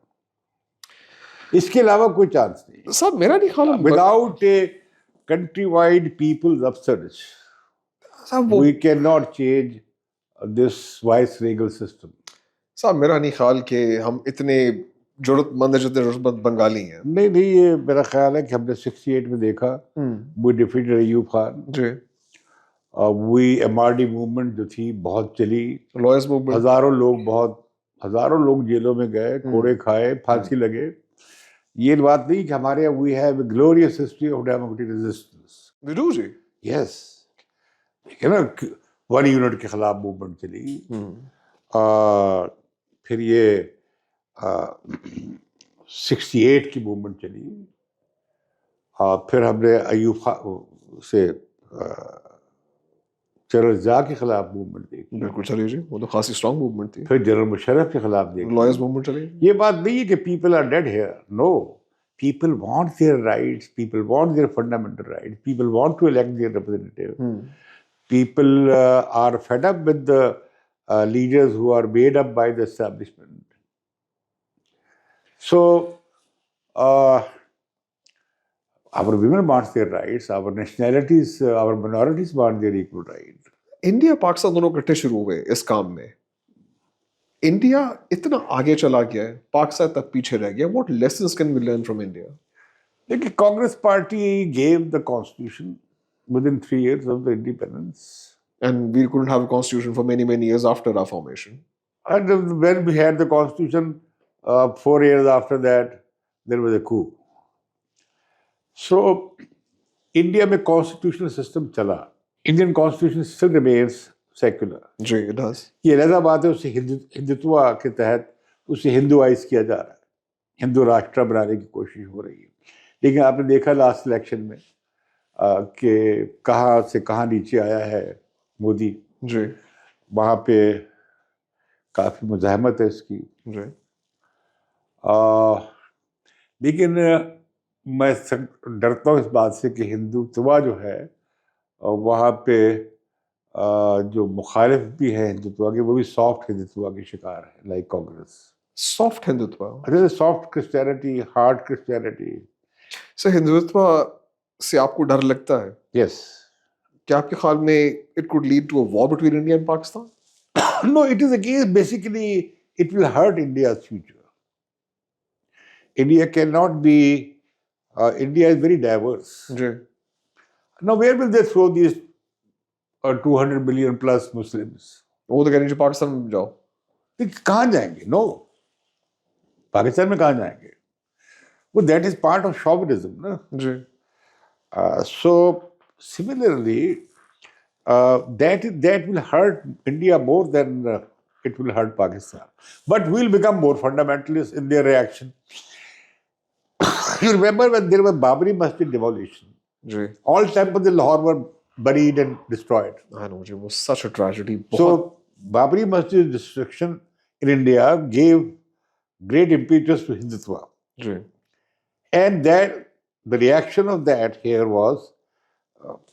इसके अलावा कोई चांस नहीं। साहब मेरा नहीं ख्याल without a country wide people's upsurge साहब वो we can not change this vice regal system. साहब मेरा नहीं ख्याल कि हम इतने जरूरतमंद है जितने जरूरतमंद बंगाली हैं। नहीं, ये मेरा ख्याल है कि हमने 68 में देखा, वी डिफीटेड अयूब खान, जी वी एमआरडी मूवमेंट जो थी बहुत चली, लॉयर्स मूवमेंट, हजारों लोग जेलों में गए, कोड़े खाए, फांसी लगे। ये बात नहीं कि हमारे यहाँ we have a glorious history of democratic resistance. We do जी। यस, देखिए ना 1 यूनिट के खिलाफ मूवमेंट चली। फिर ये 68 की मूवमेंट चली। फिर हमने अयूब से जनरल ज़ा के खिलाफ मूवमेंट देखी। बिल्कुल चलिए जी, वो तो खासी स्ट्रांग मूवमेंट थी। फिर जनरल मुशर्रफ के खिलाफ देखी। लॉयर्स मूवमेंट चली। ये बात नहीं है कि people are dead here, no, people want their rights, people want their fundamental rights, people want to elect their representative. People are fed up with the leaders who are made up by the establishment. So our women want their rights, our nationalities, our minorities want their equal rights. India Pakistan दोनों इकट्ठे शुरू हुए इस काम में। India इतना आगे चला गया है, पाकिस्तान तक पीछे रह गया। What lessons can we learn from India? देखिए, Congress party gave the constitution within 3 years of the independence. And we couldn't have a constitution for many, many years after our formation. And when we had the constitution, 4 years after that, there was a coup. So, India में constitutional system चला. Indian constitution still remains secular. जी, it does. ये लहजा बात है, उसे हिंदुत्व के तहत उसे हिंदुआइज किया जा रहा है, हिंदू राष्ट्र बनाने की कोशिश हो रही है। लेकिन आपने देखा लास्ट इलेक्शन में कि कहाँ से कहाँ नीचे आया है मोदी जी। वहाँ पे काफ़ी मुज़ाहमत है इसकी जी। लेकिन मैं डरता हूँ इस बात से कि हिंदुत्व जो है वहाँ पे जो मुखालिफ भी है हिंदुत्व के, वो भी सॉफ्ट हिंदुत्व के शिकार है, लाइक कांग्रेस। सॉफ्ट हिंदुत्व, अरे soft Christianity, hard Christianity. Sir, Hindutva से आपको डर लगता है? यस। क्या आपके ख्याल में it could lead to a war between India and Pakistan? No, it is against, basically it will hurt India's future. India cannot be, India is very diverse. जी। Now where will they throw these 200 million plus Muslims? वो तो कह रहे हैं पाकिस्तान में जाओ। कहाँ जाएंगे? नो, पाकिस्तान में कहाँ जाएंगे? वो that is part of chauvinism, ना? जी। So similarly, that will hurt India more than it will hurt Pakistan. But we will become more fundamentalist in their reaction. You remember when there was Babri Masjid demolition? Ji. All temples in Lahore were buried and destroyed. I know, it was such a tragedy. So Babri Masjid destruction in India gave great impetus to Hindutva. Ji. And that the reaction of that here was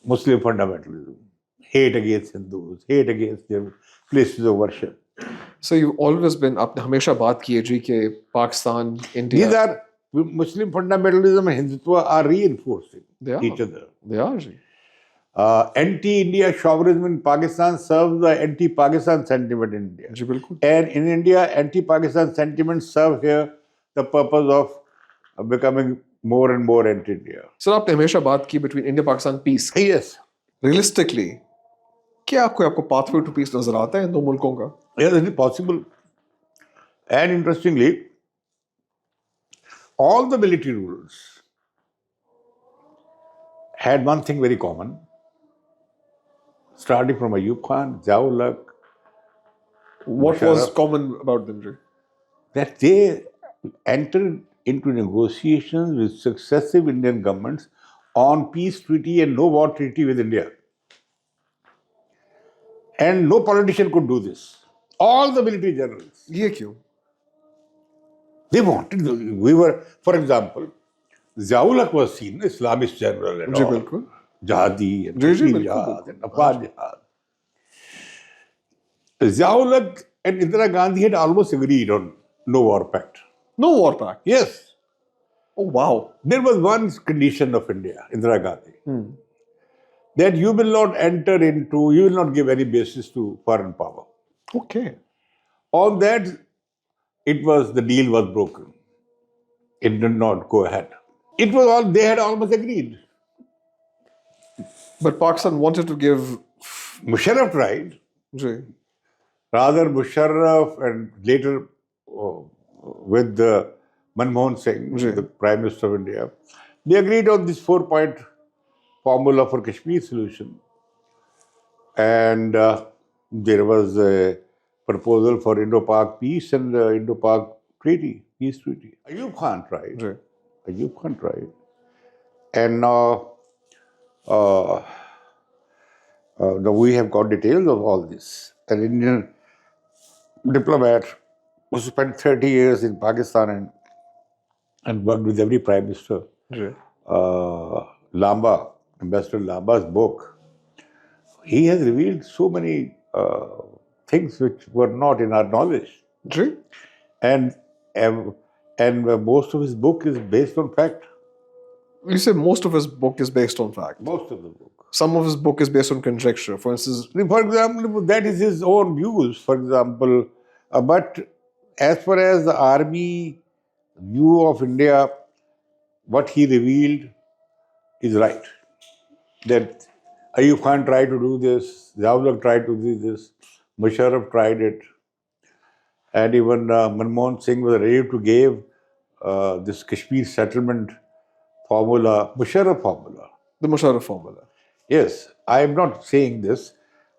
Muslim fundamentalism, hate against Hindus, hate against their places of worship. So you've always been, आपने हमेशा बात की है जी कि Pakistan, India, These are Muslim fundamentalism and Hindutva are reinforcing They are. each other. they are जी। Anti-India chauvinism in Pakistan serves the anti-Pakistan sentiment in India. जी बिल्कुल। And in India, anti-Pakistan sentiments serve here the purpose of becoming more and more anti-India. Sir, आपने हमेशा बात की between India Pakistan peace. Yes. Realistically क्या आपको pathway to piece नजर आता है इन दो मुल्कों का? Yes, it is possible. And interestingly, all the military rulers had one thing very common, starting from Ayub Khan, Ziaul-Haq. What was common about them, ji? That they entered into negotiations with successive Indian governments on peace treaty and no war treaty with India. And no politician could do this. All the military generals. ये क्यों? They wanted, we were, for example, Ziaul-Haq was seen Islamist general and जी all. बिल्कुल। Jihadi and जी, Kashmir बिल्कुल, Jihad बिल्कुल। and Afghan Jihad. Ziaul-Haq and Indira Gandhi had almost agreed on no war pact. No war pact. Yes. Oh wow. There was one condition of India, Indira Gandhi, that you will not enter into, you will not give any basis to foreign power. Okay. On that, the deal was broken. It did not go ahead. It was all, they had almost agreed. But Pakistan wanted to give. Musharraf tried. जी। Rather, Musharraf and later with Manmohan Singh, the Prime Minister of India, they agreed on this 4-point formula for Kashmir solution. and there was a proposal for Indo-Pak peace and Indo-Pak treaty, peace treaty. Ayub Khan tried. जी Ayub Khan tried. And now we have got details of all this. An Indian diplomat who spent 30 years in Pakistan and worked with every prime minister. जी Lamba, Ambassador Lamba's book, he has revealed so many things which were not in our knowledge. जी And most of his book is based on fact. You say most of his book is based on fact. Most of the book. Some of his book is based on conjecture. For instance, For example, that is his own views, for example. But as far as the army view of India, what he revealed is right. That Ayub Khan tried to do this, Zia-ul-Haq tried to do this, Musharraf tried it, and even Manmohan Singh was ready to give this Kashmir settlement formula, Musharraf formula. the Musharraf formula. Yes, I am not saying this.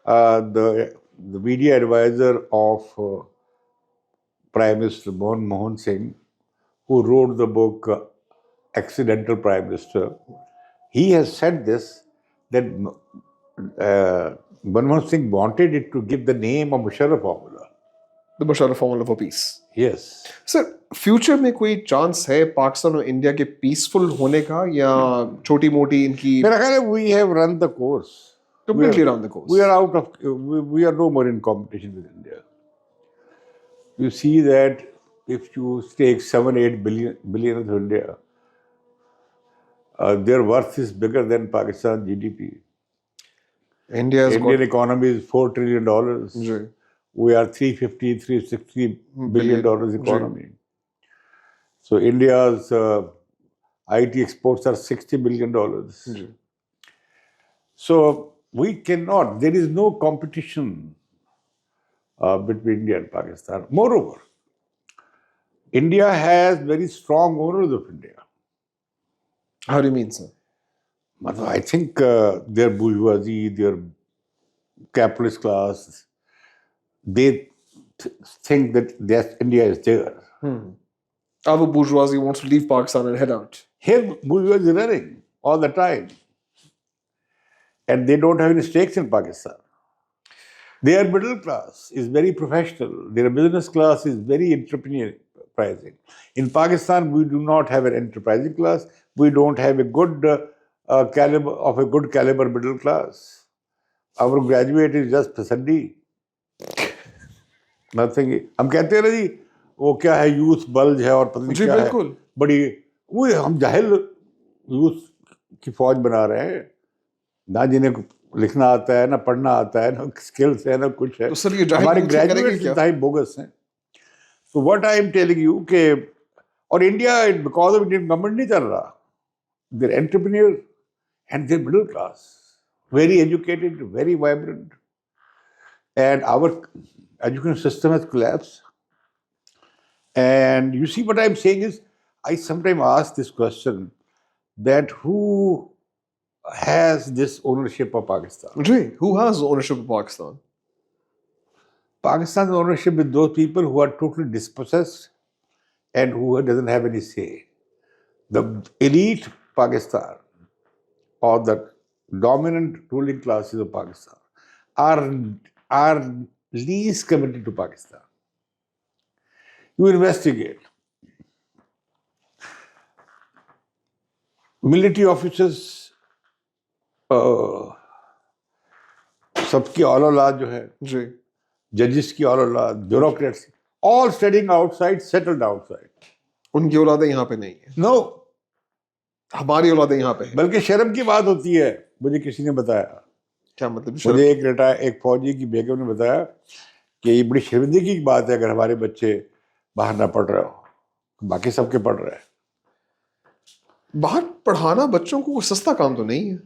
The media advisor of Prime Minister Manmohan Singh, who wrote the book Accidental Prime Minister, he has said this, that Manmohan Singh wanted it to give the name of Musharraf formula. The Musharraf formula for peace. Yes. Sir future में कोई chance है पाकिस्तान और India के peaceful होने का या छोटी मोटी इनकी मेरा ख्याल है we have run the course. completely around the course? We are out of, we are no more in competition with India. You see that if you take 7-8 billion of India, their worth is bigger than Pakistan GDP. India has Indian economy is $4 trillion. Ji We are 350-360 billion dollars Billion, economy. So India's IT exports are $60 billion. Ji So we cannot, there is no competition between India and Pakistan. Moreover, India has very strong owners of India. How do you mean, sir? I think their bourgeoisie, their capitalist class, they think that India is there. Our bourgeoisie wants to leave Pakistan and head out. Here, bourgeoisie is running all the time. And they don't have any stakes in Pakistan. Their middle class is very professional. Their business class is very enterprising. In Pakistan, we do not have an enterprising class. We don't have a good caliber middle class. Our graduate is just pasandi. Nothing. हम कहते हैं ना जी वो क्या है youth bulge है और पता नहीं जी क्या है बिल्कुल बड़ी वो हम जाहिल यूथ की फौज बना रहे हैं ना जिन्हें लिखना आता है ना पढ़ना आता है ना स्किल्स है ना कुछ है तो सर ये जाहिल हमारे यूथ से करेंगे ग्रेजुएट्स क्या? इतना बोगस हैं तो what I am telling you के और India because of Indian government नहीं चल रहा their entrepreneur and their middle class very educated very vibrant and our education system has collapsed. And you see what I'm saying is, I sometimes ask this question, that who has this ownership of Pakistan? जी who has ownership of Pakistan? Pakistan's ownership with those people who are totally dispossessed and who doesn't have any say. The elite Pakistan or the dominant ruling classes of Pakistan are least committed to Pakistan. You investigate. Military officers, सबकी औलाद जो है, जी judges की औलाद, bureaucrats, all studying outside, settled outside. उनकी औलादें यहाँ पे नहीं है No, हमारी औलादें यहाँ पे है बल्कि शर्म की बात होती है. मुझे किसी ने बताया. क्या मतलब मुझे एक फौजी की बेगम ने बताया कि ये बड़ी शर्मिंदगी की बात है अगर हमारे बच्चे बाहर ना पढ़ रहे हो, बाकी सबके पढ़ रहे हैं. बाहर पढ़ाना बच्चों को सस्ता काम तो नहीं है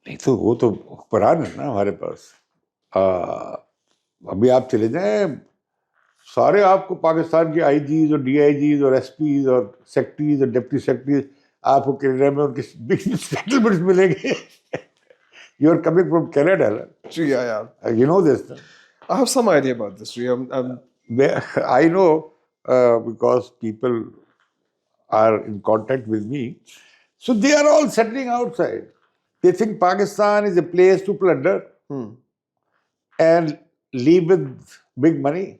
नहीं तो वो तो कुरान है ना हमारे पास. अभी आप चले जाएं, सारे आपको पाकिस्तान के आईजीज और डीआईजीज और एसपीज और सेक्रेटरीज और डिप्टी सेक्रेटरीज आपको कनाडा में उनके बिग सेटलमेंट्स मिलेंगे. You are coming from Canada. जी, yeah. You know this. I have some idea about this. जी, I know because people are in contact with me. So they are all settling outside. They think Pakistan is a place to plunder and leave with big money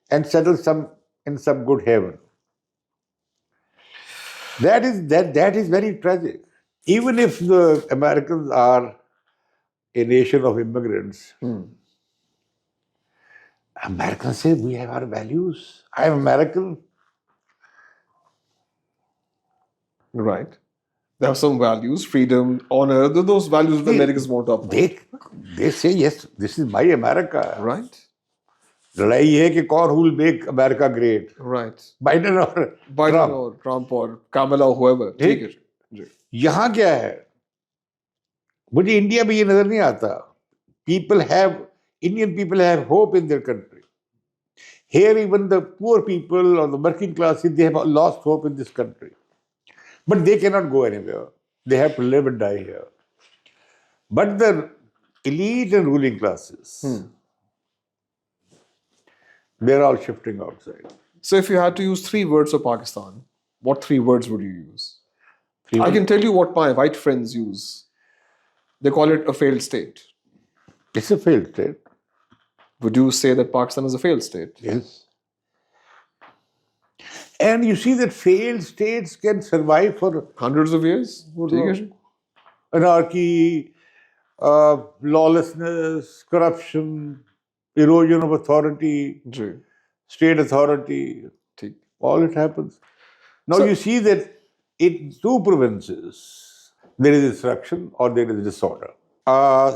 and settle in some good haven. That is very tragic. Even if the Americans are a nation of immigrants, Americans say we have our values. I am American. Right. They have some values, freedom, honor. Those values the Americans want to uphold. They say yes, this is my America. Right. लड़ाई ये है कि कौन who will make America great. Right. Biden और Biden or Trump or Kamala or whoever. ठीक है जी. यहाँ क्या है? मुझे इंडिया में ये नजर नहीं आता. Indian people have hope in their country. Here even the poor people or the working class, they have lost hope in this country. But they cannot go anywhere. They have to live and die here. But the elite and ruling classes, they're all shifting outside. So if you had to use 3 words for Pakistan, what 3 words would you use? I can tell you what my white friends use. They call it a failed state. It's a failed state. Would you say that Pakistan is a failed state? Yes. And you see that failed states can survive for hundreds of years. Anarchy, lawlessness, corruption, erosion of authority, state authority. All it happens. Now you see that in 2 provinces, there is disruption or there is disorder.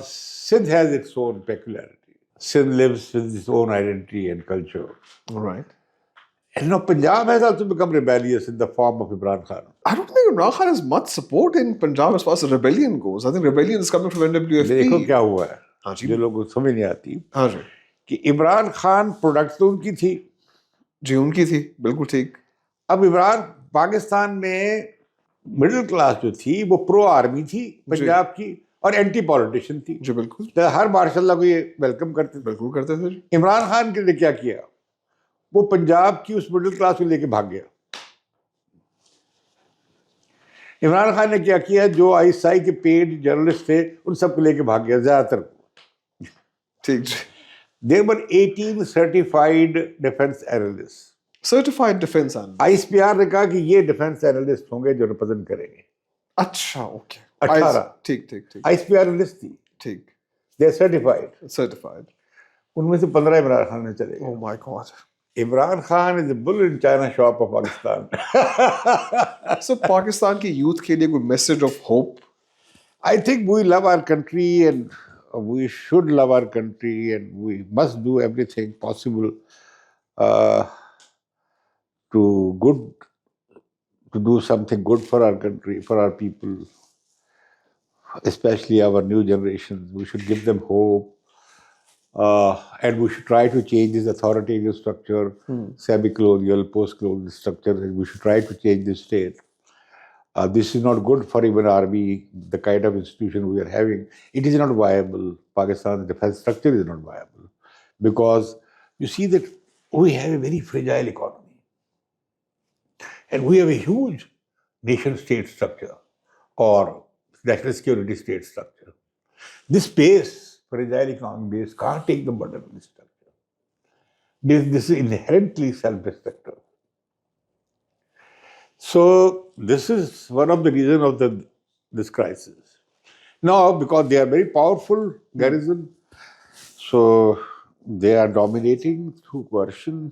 Sindh has its own peculiarity. Sindh lives with its own identity and culture. Right. And now Punjab has also become rebellious in the form of Imran Khan. I don't think Imran Khan has much support in Punjab as far as rebellion goes. I think rebellion is coming from NWFP. देखो क्या हुआ है, जो लोगों को समझ नहीं आती कि इमरान खान प्रोडक्ट तो उनकी थी. जी उनकी थी, बिल्कुल ठीक. अब पाकिस्तान में मिडिल क्लास जो थी वो प्रो आर्मी थी पंजाब की और एंटी पॉलिटिशियन थी. जी बिल्कुल. तो हर मार्शल को ये वेलकम करते थे. बिल्कुल करते थे. इमरान खान ने क्या किया, वो पंजाब की उस मिडिल क्लास को लेके भाग गया. इमरान खान ने क्या किया, जो आईएसआई के पेड जर्नलिस्ट थे उन सबको लेके भाग गया ज्यादातर. ठीक. There were 18 certified defense analysts. Certified defense analysts. ISPR ने कहा कि ये डिफेंस एनालिस्ट होंगे जो रिप्रेजेंट करेंगे. अच्छा, ओके. 18. ठीक. ISPR लिस्ट थी. ठीक. They are certified. Certified. उनमें से 15 इमरान खान ने चले. Oh my God. Imran Khan is the bull in China shop of Pakistan. So Pakistan की youth के लिए कोई message of hope? I think we love our country and we should love our country and we must do everything possible to do something good for our country, for our people, especially our new generations. We should give them hope. And we should try to change this authoritarian structure, semi-colonial, post-colonial structure. We should try to change this state. This is not good for even army, the kind of institution we are having. It is not viable. Pakistan's defense structure is not viable. Because you see that we have a very fragile economy. And we have a huge nation-state structure or national security state structure. This base, fragile economic base, can't take the burden of this structure. This is inherently self-destructive. So this is one of the reasons of this crisis. Now, because they are very powerful garrison, so they are dominating through coercion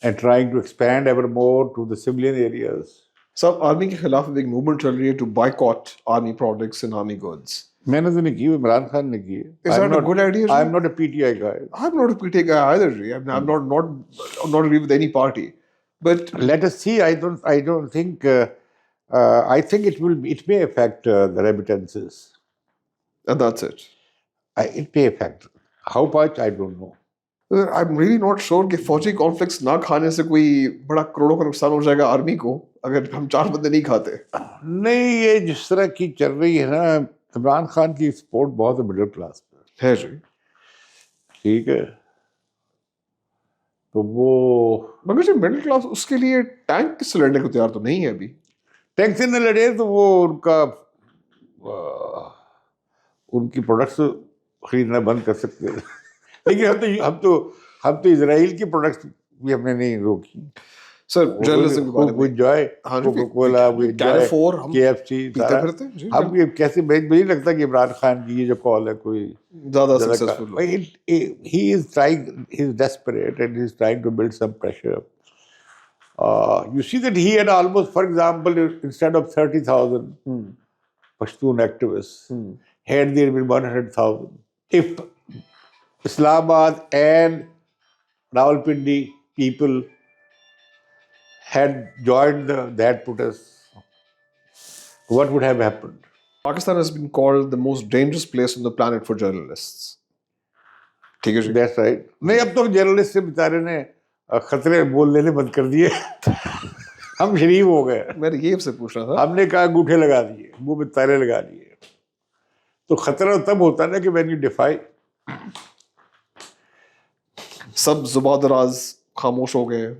and trying to expand ever more to the civilian areas. So, army के खिलाफ एक movement चल रही है to boycott army products and army goods. मैंने तो नहीं की, इमरान खान ने की. Is that a good idea? I'm not a PTI guy. I'm not a PTI guy either. I'm not agree with any party. But let us see. I don't think. I think it may affect the remittances. And that's it. It may affect. How much I don't know. I'm really not sure कि फौजी conflicts ना खाने से कोई बड़ा करोड़ों का नुकसान हो जाएगा आर्मी को अगर हम 4 बंदे नहीं खाते. नहीं, ये जिस तरह की चल रही है ना, इमरान खान की सपोर्ट बहुत है मिडिल क्लास पे, है जी। ठीक है, तो वो मगर जो मिडिल क्लास उसके लिए टैंक से लड़ने को तैयार तो नहीं है अभी। टैंक से न लड़े तो वो उनकी प्रोडक्ट्स खरीदना बंद कर सकते हैं। लेकिन हम तो इजराइल की प्रोडक्ट्स भी हमने नहीं रोकी। सर जर्नलिज्म के बारे में एंजॉय हाँ जी, कोका कोला, वी एंजॉय कैलिफोर हम KFC पीते सारा। फिरते हैं जी। हम ये कैसे, मुझे नहीं लगता कि इमरान खान की ये जो कॉल है कोई ज्यादा ज्यादा successful he is trying, he is desperate and he is trying to build some pressure. You see that he had almost, for example, instead of 30,000 Pashtun activists, had there been 100,000. If Islamabad and Rawalpindi people had joined that protest, what would have happened? Pakistan has been called the most dangerous place on the planet for journalists. ठीक है जी। That's right. नहीं, अब तो journalist से बेचारे ने खतरे बोल लेने बंद कर दिए। हम शरीफ हो गए। मैंने ये आपसे पूछना था। हमने कहा अंगूठे लगा दिए, मुंह में ताले लगा दिए। तो खतरा तब होता है ना कि when you defy। सब जुबान-दराज खामोश हो गए,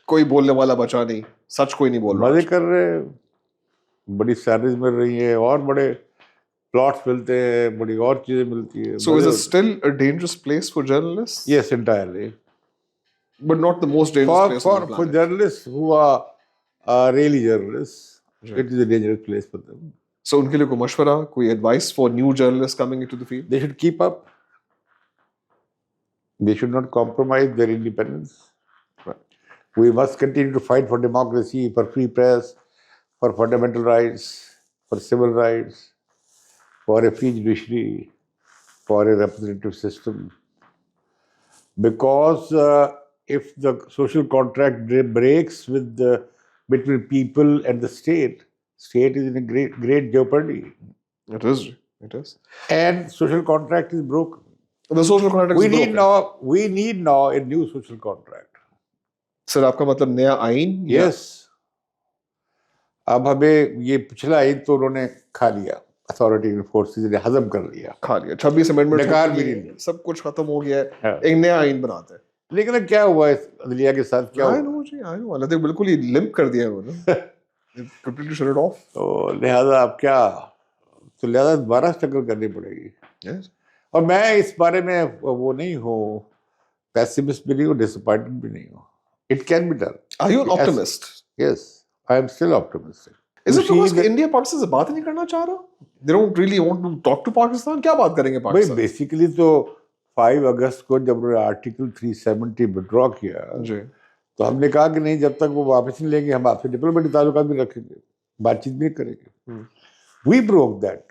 कोई बोलने वाला बचा नहीं, सच कोई नहीं बोल रहा। मजे कर रहे, बड़ी सैलरीज मिल रही है और बड़े प्लॉट्स मिलते हैं, बड़ी और चीजें मिलती है। So is it still a dangerous place for journalists? Yes, entirely. But not the most dangerous place on the For planet. journalists who are really journalists, it is a dangerous place for them. So उनके लिए कोई मशवरा, कोई advice for new journalists coming into the field? They should keep up. They should not compromise their independence. Right. We must continue to fight for democracy, for free press, for fundamental rights, for civil rights, for a free judiciary, for a representative system. Because if the social contract breaks between people and the state is in a great jeopardy. It is. It is. And social contract is broken. The social contract is broken. We need now a new social contract. Sir आपका मतलब नया आइन? Yes. अब हमें ये पिछला आइन तो उन्होंने खा लिया, अथॉरिटी फोर्सेस ने हजम कर लिया, खा लिया। 26 अमेंडमेंट बेकार भी नहीं, सब कुछ खत्म हो गया है। हाँ। एक नया आइन बनाते हैं। लेकिन अब क्या हुआ इस अदलिया के साथ? क्या I know ji, I know. अल्लाह ने बिल्कुल ही लिम्प कर दिया उन्होंने। Completely shut it of. तो लिहाजा अब क्या, तो लिहाजा दोबारा स्ट्रगल करनी पड़ेगी। यस। और मैं इस बारे में वो नहीं हूँ, पेसिमिस्ट भी नहीं हूँ, डिसअपॉइंटेड भी नहीं हूँ। It can be done. Are you an optimist? Yes, I am still optimistic. Is it because India Pakistan से बात नहीं करना चाह रहा? They don't really want to talk to Pakistan? क्या बात करेंगे पाकिस्तान? भाई बेसिकली तो 5 अगस्त को जब उन्होंने आर्टिकल 370 विड्रॉ किया जी, तो हमने कहा कि नहीं, जब तक वो वापस नहीं लेंगे हम आपसे डिप्लोमेटिक ताल्लुकात भी रखेंगे, बातचीत भी करेंगे। We broke that,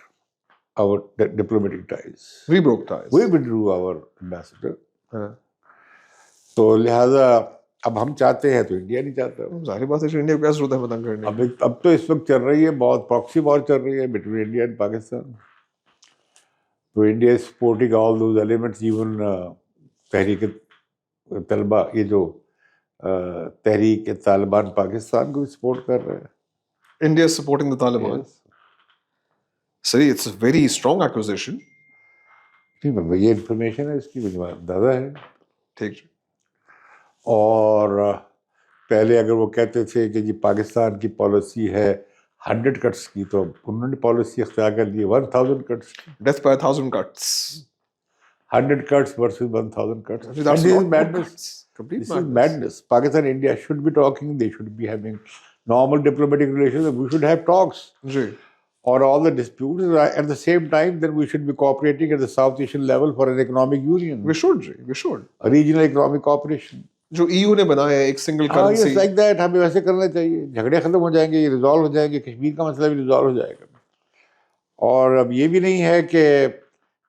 our diplomatic ties. We broke ties. We withdrew our ambassador. तो लिहाजा अब हम चाहते हैं तो इंडिया नहीं चाहता। जाहिर बात है कि इंडिया को क्या जरूरत है मदद करने की? अब तो इस वक्त चल रही है बहुत प्रॉक्सी वॉर चल रही है बिटवीन इंडिया एंड पाकिस्तान। तो India is supporting all those elements, even Tehreek Talba, ये जो तहरीक तालिबान पाकिस्तान को भी सपोर्ट कर रहे हैं। India supporting the Taliban? सही, it's a very strong acquisition. ठीक है, ये इंफॉर्मेशन है, इसकी मुझे अंदाजा है। ठीक। और पहले अगर वो कहते थे कि जी पाकिस्तान की पॉलिसी है 100 कट्स की, तो उन्होंने पॉलिसी इख्तियार कर ली 1000 cuts. Death by 1000 cuts. 100 cuts versus 1000 cuts. That's And this is not madness. Complete This is madness. Pakistan and India should be talking. They should be having normal diplomatic relations. We should have talks. जी। Or all the disputes. At the same time, then we should be cooperating at the South Asian level for an economic union. We should, जी, we should. A regional economic cooperation. जो EU ने बनाया है एक single currency. Yes, like that. हमें वैसे करना चाहिए। झगड़े खत्म हो जाएंगे, ये रिजॉल्व हो जाएंगे, कश्मीर का मसला भी रिजॉल्व हो जाएगा। और अब ये भी नहीं है कि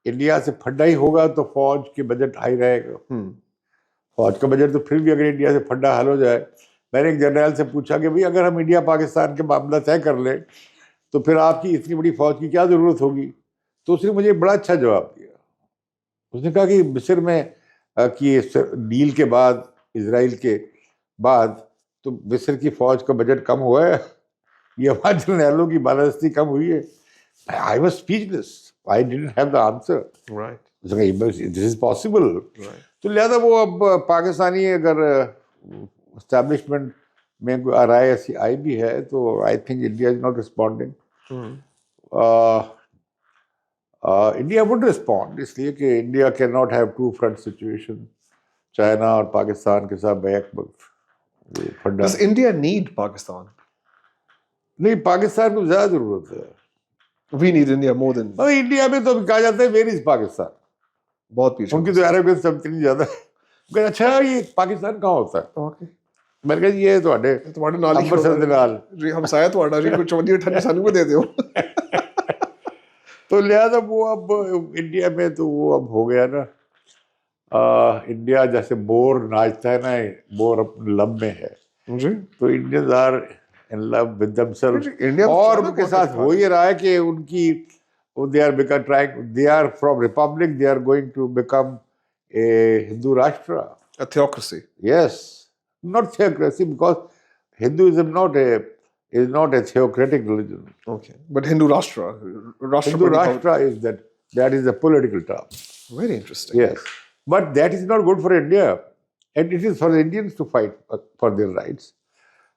इंडिया से फंडा ही होगा तो फौज के बजट हाई रहेगा। फौज का बजट तो फिर भी अगर इंडिया से फंडा हल हो जाए, मैंने एक जनरल से पूछा कि भाई अगर हम इंडिया पाकिस्तान के मामला तय कर लें तो फिर आपकी इतनी बड़ी फौज की क्या ज़रूरत होगी? तो उसने मुझे बड़ा अच्छा जवाब दिया। उसने कहा कि मिस्र में कि डील के बाद, इजराइल के बाद, तो मिस्र की फौज का बजट कम हुआ है, ये हमारे जनरलों की बालादस्ती कम हुई है। I was speechless. I didn't have the answer. Right. This is possible. Right. तो लिहाजा वो अब पाकिस्तानी अगर एस्टैब्लिशमेंट में कोई राय ऐसी आई भी है तो I think India is not responding. India would respond इसलिए कि India can not have two front situation. China और पाकिस्तान के साथ बैक फंडा. Does India need Pakistan? नहीं, पाकिस्तान को ज्यादा जरूरत है. We need India more than. और इंडिया में तो अभी कहा जाता है वेयर इज पाकिस्तान. बहुत पीछे. उनकी तो एरोगेंस इतनी ज्यादा है. कहते अच्छा ये पाकिस्तान कहाँ होता है. Okay. मैं कहा ये ਤੁਹਾਡੇ ਨਾਲ ਹੀ ਅੰਮ੍ਰਿਤਸਰ ਦੇ ਨਾਲ ਜੀ ਹਮਸਾਇਆ ਤੁਹਾਡਾ ਜੀ ਕੁਝ 24-28 ਸਾਨੂੰ ਵੀ ਦੇ ਦਿਓ. तो लिहाजा वो अब इंडिया में तो वो अब हो गया ना. इंडिया जैसे मोर नाचता है ना, मोर अपने लब में है. जी. तो Indians are in love with themselves. India और उनके साथ हो ही रहा है कि उनकी they are become trying, they are from republic, they are going to become a Hindu rashtra. A theocracy. Yes, not theocracy, because Hinduism is not a theocratic religion. Okay. But Hindu Rashtra. Hindu Rashtra that is a political term. Very interesting. Yes, but that is not good for India, and it is for the Indians to fight for their rights.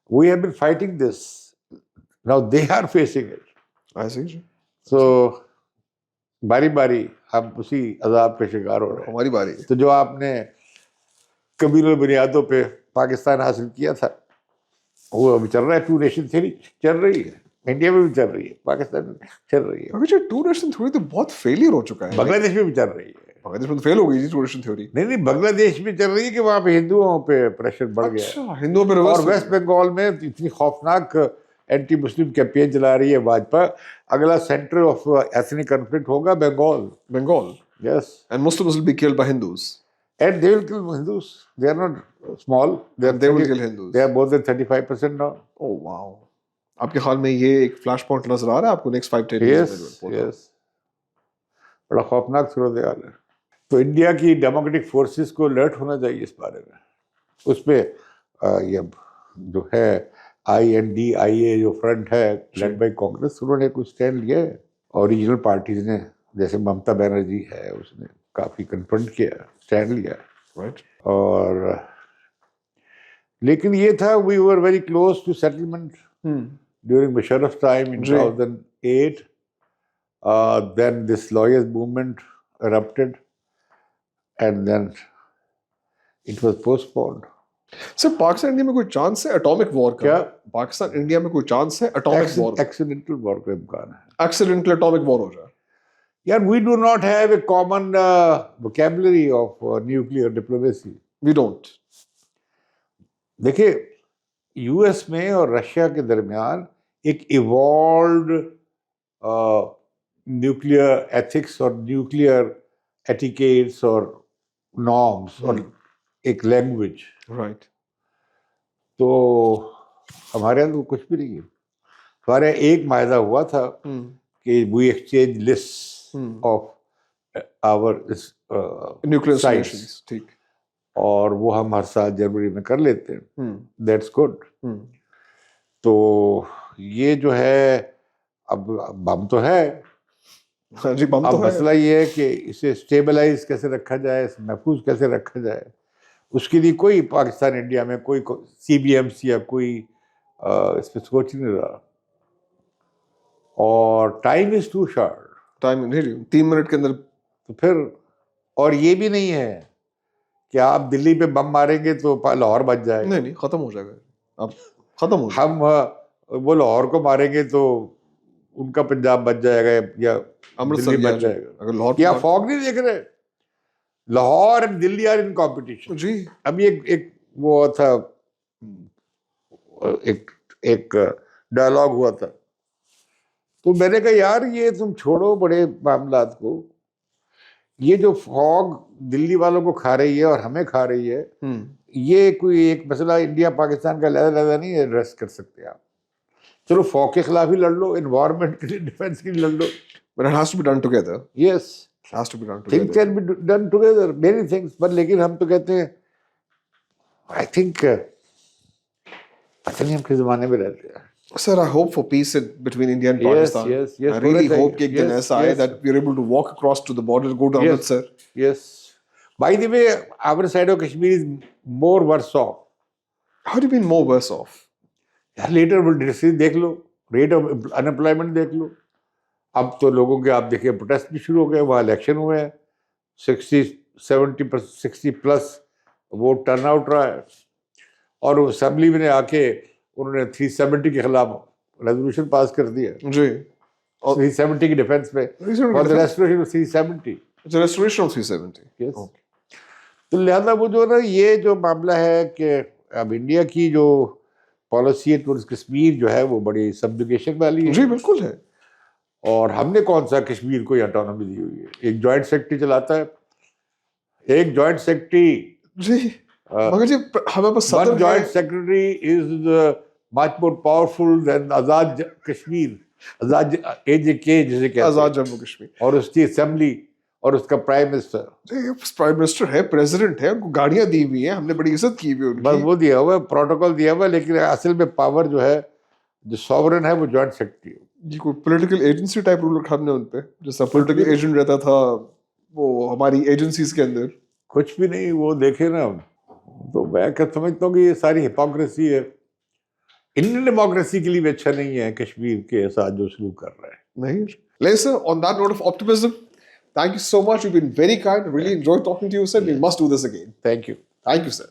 We have been fighting this. Now they are facing it. I see. So बारी बारी हम उसी अजाब के शिकार हो रहे हैं. हमारी बारी. तो जो आपने कबीलों बुनियादों पे पाकिस्तान हासिल किया था वो अभी चल रहा है. टू नेशन थ्योरी चल रही है, इंडिया में भी चल रही है, पाकिस्तान में चल रही है. अगर टू नेशन थ्योरी तो बहुत फेलियर हो चुका है. बांग्लादेश में भी चल रही है. बांग्लादेश में तो फेल हो गई जी टू नेशन थ्योरी. नहीं, बांग्लादेश में चल रही है कि वहाँ पे हिंदुओं पे प्रेशर बढ़ गया. अच्छा, हिंदुओं पे रिवर्स. और वेस्ट बंगाल में इतनी खौफनाक एंटी मुस्लिम कैंपेन चला रही है भाजपा. अगला सेंटर ऑफ एथनिक कॉन्फ्लिक्ट होगा Bengal. Yes. And Muslims will be killed by Hindus. And they will kill Hindus. They are not small. They will kill Hindus. They are more than 35% now. Oh wow. आपके ख्याल में ये एक flash point नजर आ रहा है आपको नेक्स्ट 5-10 Yes, yes. बड़ा खौफनाक सूरत हाल है. तो इंडिया की डेमोक्रेटिक फोर्सेस को अलर्ट होना चाहिए इस बारे में. उस पे ये जो है INDIA जो फ्रंट है लेड बाय कांग्रेस, उन्होंने कुछ स्टैंड लिया है. और रीजनल पार्टीज ने, जैसे ममता बनर्जी है, उसने काफी कन्फ्रंट किया, स्टैंड लिया. राइट. और लेकिन ये था, we were very close to settlement during Musharraf's time in 2008. Then this lawyers movement erupted and then it was postponed. Sir Pakistan India में कोई चांस है एटॉमिक वॉर का? क्या? पाकिस्तान इंडिया में कोई चांस है एटॉमिक वॉर? Accidental war का इम्कान है. एक्सीडेंटल एटॉमिक वॉर हो जाए? Yeah, we do not have a common vocabulary of nuclear diplomacy. We don't. देखिए, यूएस में और रशिया के दरमियान एक इवॉल्व्ड न्यूक्लियर एथिक्स और न्यूक्लियर एटिकेट्स और नॉर्म्स और एक लैंग्वेज. राइट. तो हमारे यहाँ तो कुछ भी नहीं है. हमारे यहाँ एक मायदा हुआ था कि we exchange list of our nuclear stations. ठीक. और वो हम हर साल जनवरी में कर लेते हैं. That's good. तो ये जो है, अब बम तो है. हाँ जी, बम तो है. मसला ये है कि इसे स्टेबलाइज कैसे रखा जाए, महफूज कैसे रखा जाए. उसके लिए कोई पाकिस्तान इंडिया में कोई CBMC या कोई इस पर सोच नहीं रहा. और time is too short. Time नहीं, 3 मिनट के अंदर. तो फिर और ये भी नहीं है कि आप दिल्ली पे बम मारेंगे तो लाहौर बच जाएगा. नहीं, खत्म हो जाएगा. अब खत्म हो जाएगा. हम वो लाहौर को मारेंगे तो उनका पंजाब बच जाएगा या अमृतसर दिल्ली बच जाएगा. अगर लाहौर क्या फॉग नहीं देख रहे? Lahore and Delhi are in competition. जी. अभी एक वो था, एक डायलॉग हुआ था. तो मैंने कहा यार ये तुम छोड़ो बड़े मामलात को. ये जो फॉग दिल्ली वालों को खा रही है और हमें खा रही है, ये कोई एक मसला इंडिया पाकिस्तान का लहदा नहीं एड्रेस कर सकते आप. चलो फॉग के खिलाफ ही लड़ लो, एनवायरनमेंट के लिए, डिफेंस के लिए लड़ लो. But it has to be done together. Yes. It has to be done Things together. can be done together, many things. But लेकिन हम तो कहते हैं, I think पता नहीं हम किस जमाने में रहते हैं. Sir, I hope for peace between India and Yes, Pakistan. yes, yes, I really होना चाहिए. hope कि एक दिन Yes, ऐसा आए yes. that we're able to walk across to the border, go to Yes. Amritsar. Yes. By the way, our side of Kashmir is more worse off. How do you mean more worse off? Letter district देख लो, rate of unemployment देख लो. अब तो लोगों के आप देखिए protest भी शुरू हो गए, वहाँ इलेक्शन हुए हैं, 60+ वोट टर्नआउट रहा है. और असेंबली में आके उन्होंने 370 के खिलाफ रेजोल्यूशन पास कर दिया, जी. 370 की डिफेंस में, for the restoration of 370. It's a restoration of 370. Yes. Okay. तो लिहाजा वो जो ना ये जो मामला है कि अब इंडिया की जो पॉलिसी है टुवर्ड्स कश्मीर जो है वो बड़ी सब्जुगेशन वाली है. जी बिल्कुल है. और हमने कौन सा कश्मीर को ऑटोनॉमी दी हुई है? एक जॉइंट सेक्रेटरी चलाता है, एक जॉइंट सेक्रेटरी. जी मगर जी हमें बस वन सदर joint secretary is much more powerful than Azad Kashmir, Azad AJK जिसे कहते हैं, आजाद जम्मू कश्मीर. और उसकी असेंबली और उसका प्राइम मिनिस्टर. प्राइम मिनिस्टर है, प्रेसिडेंट है, उनको गाड़ियां दी हुई हैं, हमने बड़ी इज्जत की हुई है बस उनकी. वो दिया हुआ है, प्रोटोकॉल दिया हुआ है, लेकिन असल में पावर जो है, जो सॉवरन है, वो जॉइंट सेक्रेटरी है. जी कोई पॉलिटिकल एजेंसी टाइप रूल रखा हमने उन पे, जैसा पॉलिटिकल एजेंट रहता था वो हमारी एजेंसीज के अंदर. कुछ भी नहीं. वो देखे ना, तो मैं क्या समझता हूँ कि ये सारी हिपोक्रेसी है. इंडियन डेमोक्रेसी के लिए भी अच्छा नहीं है कश्मीर के साथ जो सलूक कर रहा है. नहीं. Listen, on that note of optimism, thank you so much. You've been very kind. Really enjoyed talking to you, sir. We must do this again. Thank you. Thank you, sir.